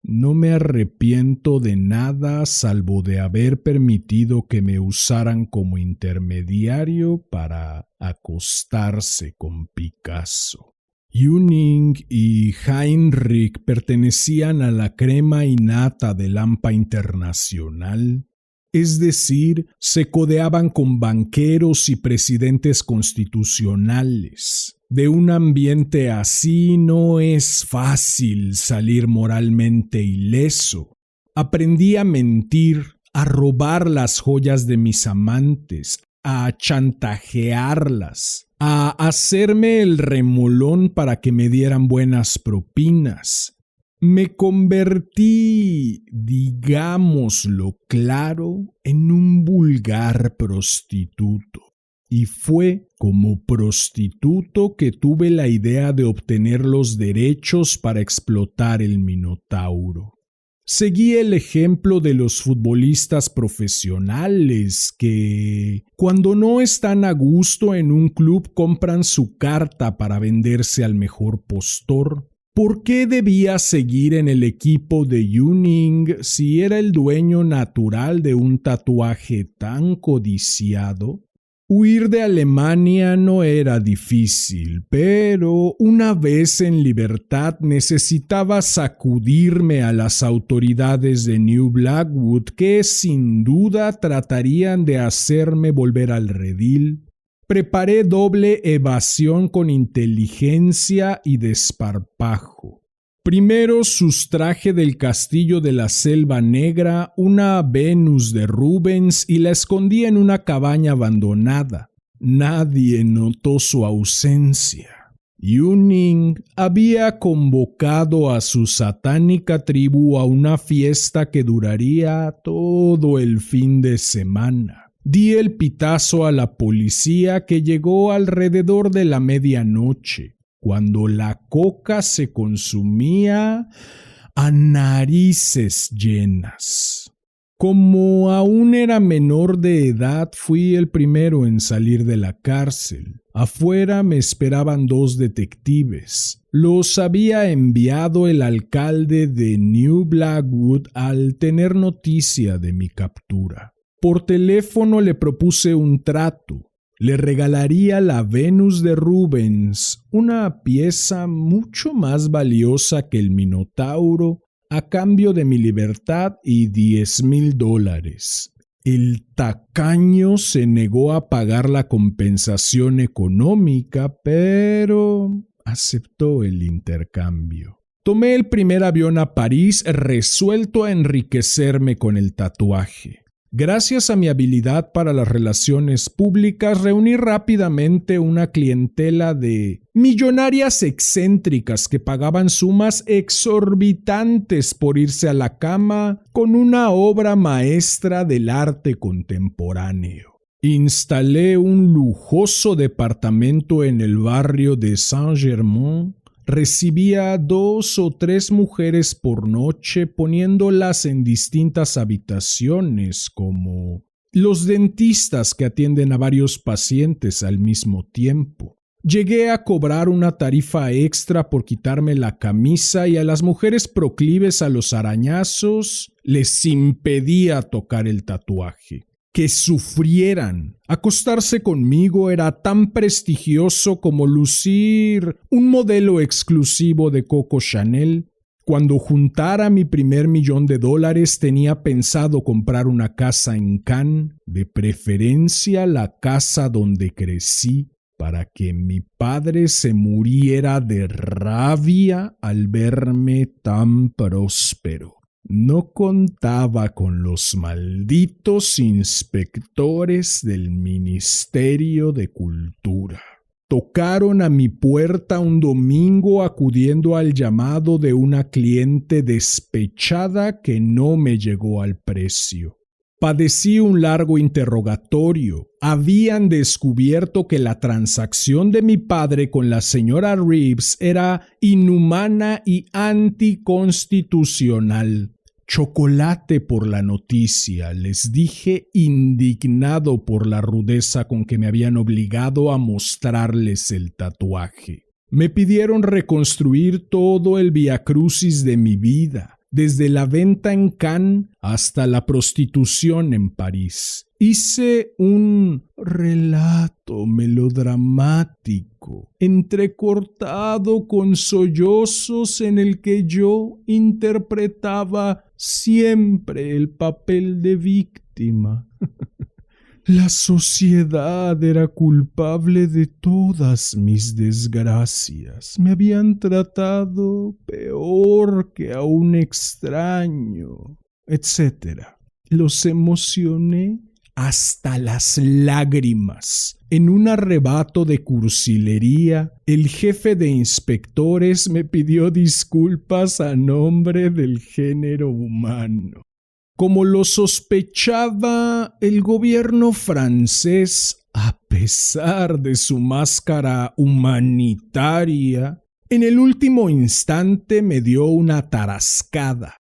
No me arrepiento de nada salvo de haber permitido que me usaran como intermediario para acostarse con Picasso. Yuning y Heinrich pertenecían a la crema innata del AMPA internacional, es decir, se codeaban con banqueros y presidentes constitucionales. De un ambiente así no es fácil salir moralmente ileso. Aprendí a mentir, a robar las joyas de mis amantes, a chantajearlas, a hacerme el remolón para que me dieran buenas propinas. Me convertí, digámoslo claro, en un vulgar prostituto. Y fue como prostituto que tuve la idea de obtener los derechos para explotar el minotauro. Seguí el ejemplo de los futbolistas profesionales que, cuando no están a gusto en un club, compran su carta para venderse al mejor postor. ¿Por qué debía seguir en el equipo de Yuning si era el dueño natural de un tatuaje tan codiciado? Huir de Alemania no era difícil, pero una vez en libertad necesitaba sacudirme a las autoridades de New Blackwood, que sin duda tratarían de hacerme volver al redil. Preparé doble evasión con inteligencia y desparpajo. Primero sustraje del castillo de la Selva Negra una Venus de Rubens y la escondí en una cabaña abandonada. Nadie notó su ausencia. Yuning había convocado a su satánica tribu a una fiesta que duraría todo el fin de semana. Di el pitazo a la policía, que llegó alrededor de la medianoche, cuando la coca se consumía a narices llenas. Como aún era menor de edad, fui el primero en salir de la cárcel. Afuera me esperaban 2 detectives. Los había enviado el alcalde de New Blackwood al tener noticia de mi captura. Por teléfono le propuse un trato. Le regalaría la Venus de Rubens, una pieza mucho más valiosa que el minotauro, a cambio de mi libertad y $10,000. El tacaño se negó a pagar la compensación económica, pero aceptó el intercambio. Tomé el primer avión a París, resuelto a enriquecerme con el tatuaje. Gracias a mi habilidad para las relaciones públicas, reuní rápidamente una clientela de millonarias excéntricas que pagaban sumas exorbitantes por irse a la cama con una obra maestra del arte contemporáneo. Instalé un lujoso departamento en el barrio de Saint-Germain. Recibía 2 o 3 mujeres por noche, poniéndolas en distintas habitaciones, como los dentistas que atienden a varios pacientes al mismo tiempo. Llegué a cobrar una tarifa extra por quitarme la camisa, y a las mujeres proclives a los arañazos les impedía tocar el tatuaje. Que sufrieran. Acostarse conmigo era tan prestigioso como lucir un modelo exclusivo de Coco Chanel. Cuando juntara mi primer $1,000,000, tenía pensado comprar una casa en Cannes, de preferencia la casa donde crecí, para que mi padre se muriera de rabia al verme tan próspero. No contaba con los malditos inspectores del Ministerio de Cultura. Tocaron a mi puerta un domingo acudiendo al llamado de una cliente despechada que no me llegó al precio. Padecí un largo interrogatorio. Habían descubierto que la transacción de mi padre con la señora Reeves era inhumana y anticonstitucional. Chocolate por la noticia, les dije, indignado por la rudeza con que me habían obligado a mostrarles el tatuaje. Me pidieron reconstruir todo el viacrucis de mi vida, desde la venta en Cannes hasta la prostitución en París. Hice un relato melodramático, entrecortado con sollozos, en el que yo interpretaba siempre el papel de víctima. La sociedad era culpable de todas mis desgracias. Me habían tratado peor que a un extraño, etc. Los emocioné hasta las lágrimas. En un arrebato de cursilería, el jefe de inspectores me pidió disculpas a nombre del género humano. Como lo sospechaba, el gobierno francés, a pesar de su máscara humanitaria, en el último instante me dio una tarascada.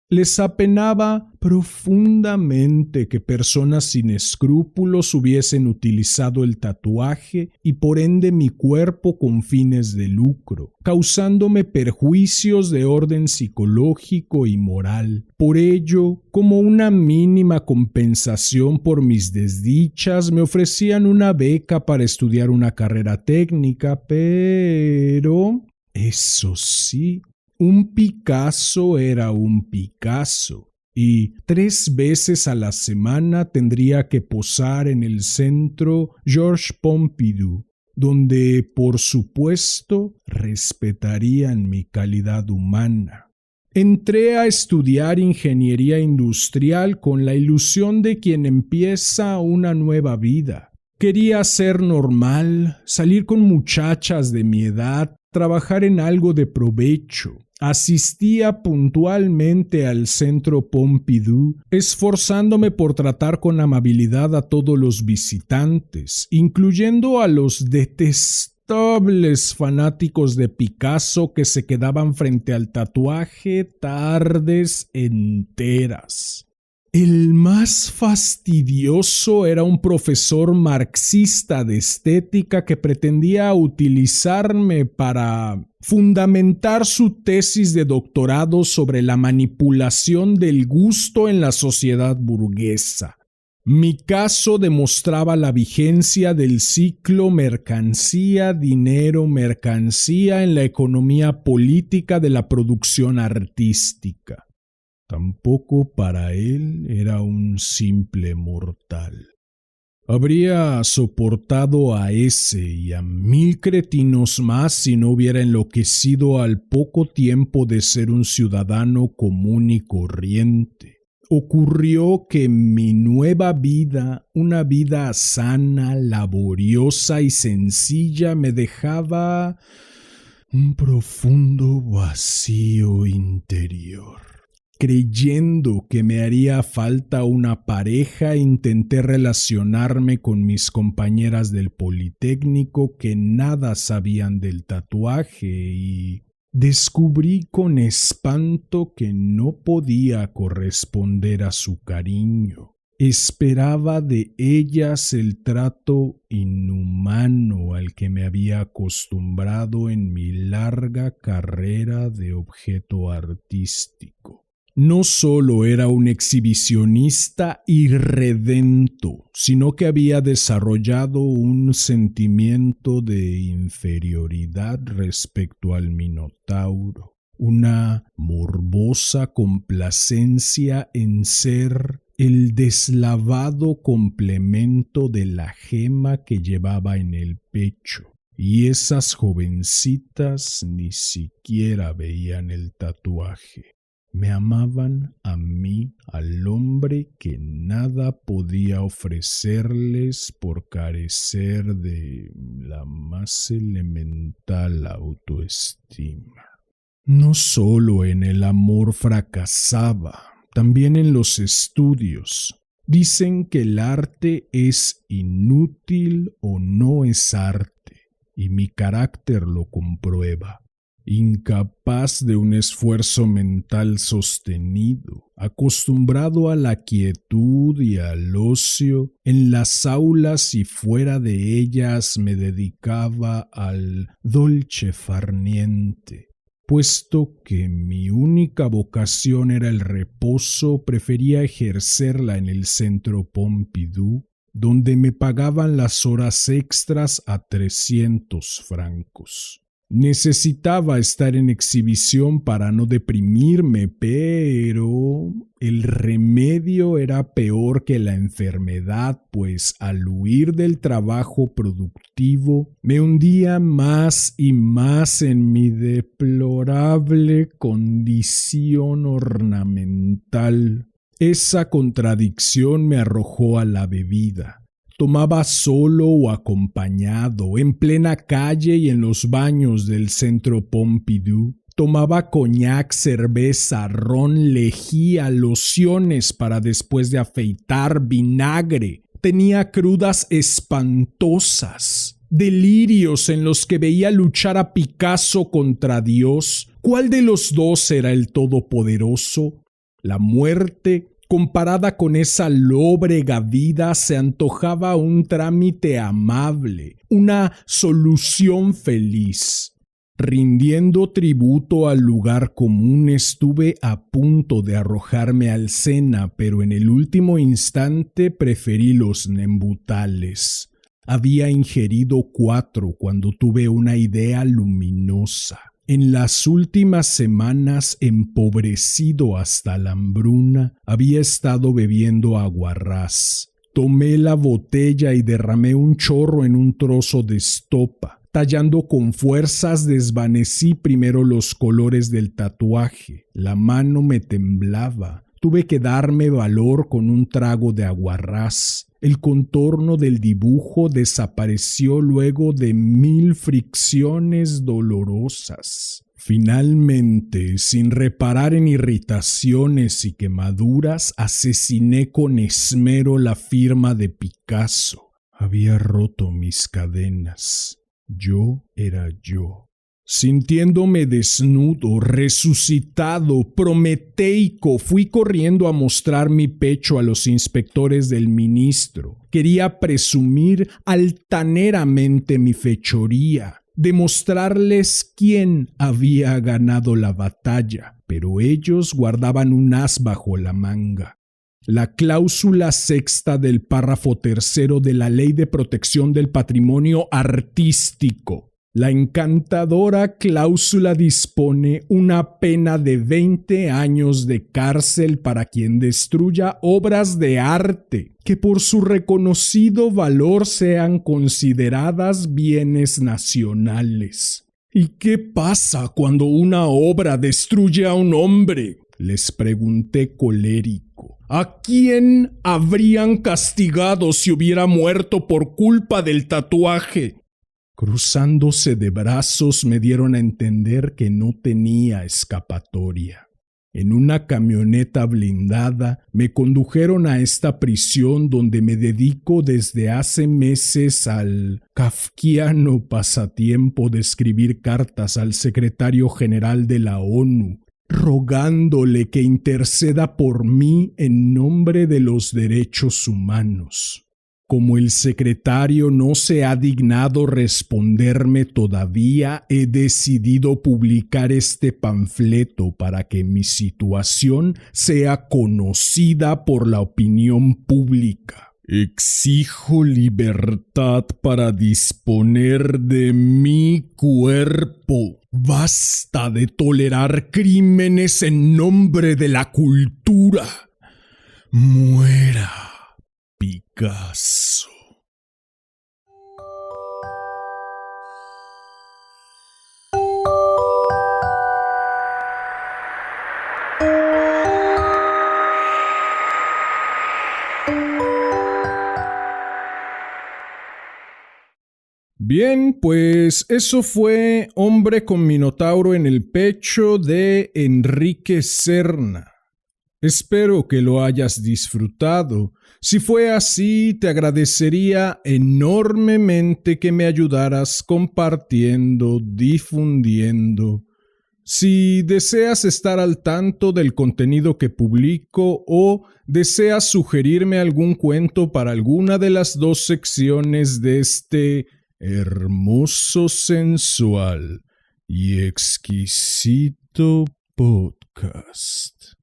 Les apenaba profundamente que personas sin escrúpulos hubiesen utilizado el tatuaje y por ende mi cuerpo con fines de lucro, causándome perjuicios de orden psicológico y moral. Por ello, como una mínima compensación por mis desdichas, me ofrecían una beca para estudiar una carrera técnica, pero, eso sí, un Picasso era un Picasso, y 3 veces a la semana tendría que posar en el centro Georges Pompidou, donde, por supuesto, respetarían mi calidad humana. Entré a estudiar ingeniería industrial con la ilusión de quien empieza una nueva vida. Quería ser normal, salir con muchachas de mi edad, trabajar en algo de provecho. Asistía puntualmente al centro Pompidou, esforzándome por tratar con amabilidad a todos los visitantes, incluyendo a los detestables fanáticos de Picasso que se quedaban frente al tatuaje tardes enteras. El más fastidioso era un profesor marxista de estética que pretendía utilizarme para fundamentar su tesis de doctorado sobre la manipulación del gusto en la sociedad burguesa. Mi caso demostraba la vigencia del ciclo mercancía-dinero-mercancía en la economía política de la producción artística. Tampoco para él era un simple mortal. Habría soportado a ese y a 1000 cretinos más si no hubiera enloquecido al poco tiempo de ser un ciudadano común y corriente. Ocurrió que mi nueva vida, una vida sana, laboriosa y sencilla, me dejaba un profundo vacío interior. Creyendo que me haría falta una pareja, intenté relacionarme con mis compañeras del Politécnico que nada sabían del tatuaje y descubrí con espanto que no podía corresponder a su cariño. Esperaba de ellas el trato inhumano al que me había acostumbrado en mi larga carrera de objeto artístico. No solo era un exhibicionista irredento, sino que había desarrollado un sentimiento de inferioridad respecto al Minotauro, una morbosa complacencia en ser el deslavado complemento de la gema que llevaba en el pecho. Y esas jovencitas ni siquiera veían el tatuaje. Me amaban a mí, al hombre que nada podía ofrecerles por carecer de la más elemental autoestima. No solo en el amor fracasaba, también en los estudios. Dicen que el arte es inútil o no es arte, y mi carácter lo comprueba. Incapaz de un esfuerzo mental sostenido, acostumbrado a la quietud y al ocio, en las aulas y fuera de ellas me dedicaba al dolce far niente. Puesto que mi única vocación era el reposo, prefería ejercerla en el Centro Pompidou, donde me pagaban las horas extras a 300 francos. Necesitaba estar en exhibición para no deprimirme, pero el remedio era peor que la enfermedad, pues al huir del trabajo productivo me hundía más y más en mi deplorable condición ornamental. Esa contradicción me arrojó a la bebida. Tomaba solo o acompañado, en plena calle y en los baños del Centro Pompidou. Tomaba coñac, cerveza, ron, lejía, lociones para después de afeitar, vinagre. Tenía crudas espantosas, delirios en los que veía luchar a Picasso contra Dios. ¿Cuál de los dos era el todopoderoso? La muerte, comparada con esa lóbrega vida, se antojaba un trámite amable, una solución feliz. Rindiendo tributo al lugar común, estuve a punto de arrojarme al Sena, pero en el último instante preferí los nembutales. Había ingerido 4 cuando tuve una idea luminosa. En las últimas semanas, empobrecido hasta la hambruna, había estado bebiendo aguarrás. Tomé la botella y derramé un chorro en un trozo de estopa. Tallando con fuerzas, desvanecí primero los colores del tatuaje. La mano me temblaba. Tuve que darme valor con un trago de aguarrás. El contorno del dibujo desapareció luego de 1000 fricciones dolorosas. Finalmente, sin reparar en irritaciones y quemaduras, asesiné con esmero la firma de Picasso. Había roto mis cadenas. Yo era yo. Sintiéndome desnudo, resucitado, prometeico, fui corriendo a mostrar mi pecho a los inspectores del ministro. Quería presumir altaneramente mi fechoría, demostrarles quién había ganado la batalla, pero ellos guardaban un as bajo la manga. La cláusula 6ª del párrafo 3º de la Ley de Protección del Patrimonio Artístico. La encantadora cláusula dispone una pena de 20 años de cárcel para quien destruya obras de arte que por su reconocido valor sean consideradas bienes nacionales. ¿Y qué pasa cuando una obra destruye a un hombre?, les pregunté colérico. ¿A quién habrían castigado si hubiera muerto por culpa del tatuaje? Cruzándose de brazos me dieron a entender que no tenía escapatoria. En una camioneta blindada me condujeron a esta prisión donde me dedico desde hace meses al kafkiano pasatiempo de escribir cartas al secretario general de la ONU, rogándole que interceda por mí en nombre de los derechos humanos. Como el secretario no se ha dignado responderme todavía, he decidido publicar este panfleto para que mi situación sea conocida por la opinión pública. Exijo libertad para disponer de mi cuerpo. Basta de tolerar crímenes en nombre de la cultura. Muera Picasso. Bien, pues eso fue Hombre con Minotauro en el pecho de Enrique Serna. Espero que lo hayas disfrutado. Si fue así, te agradecería enormemente que me ayudaras compartiendo, difundiendo. Si deseas estar al tanto del contenido que publico o deseas sugerirme algún cuento para alguna de las dos secciones de este hermoso, sensual y exquisito podcast,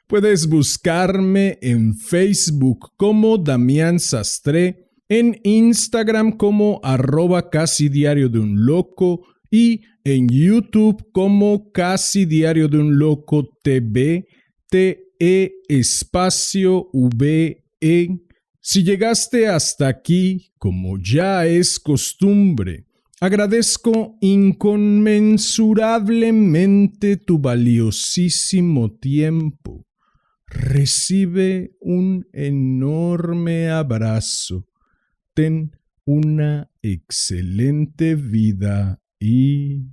puedes buscarme en Facebook como Damián Sastre, en Instagram como @casidiariodeunloco y en YouTube como Casi Diario de un Loco TV, TE_VE. Si llegaste hasta aquí, como ya es costumbre, agradezco inconmensurablemente tu valiosísimo tiempo. Recibe un enorme abrazo. Ten una excelente vida y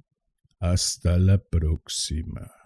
hasta la próxima.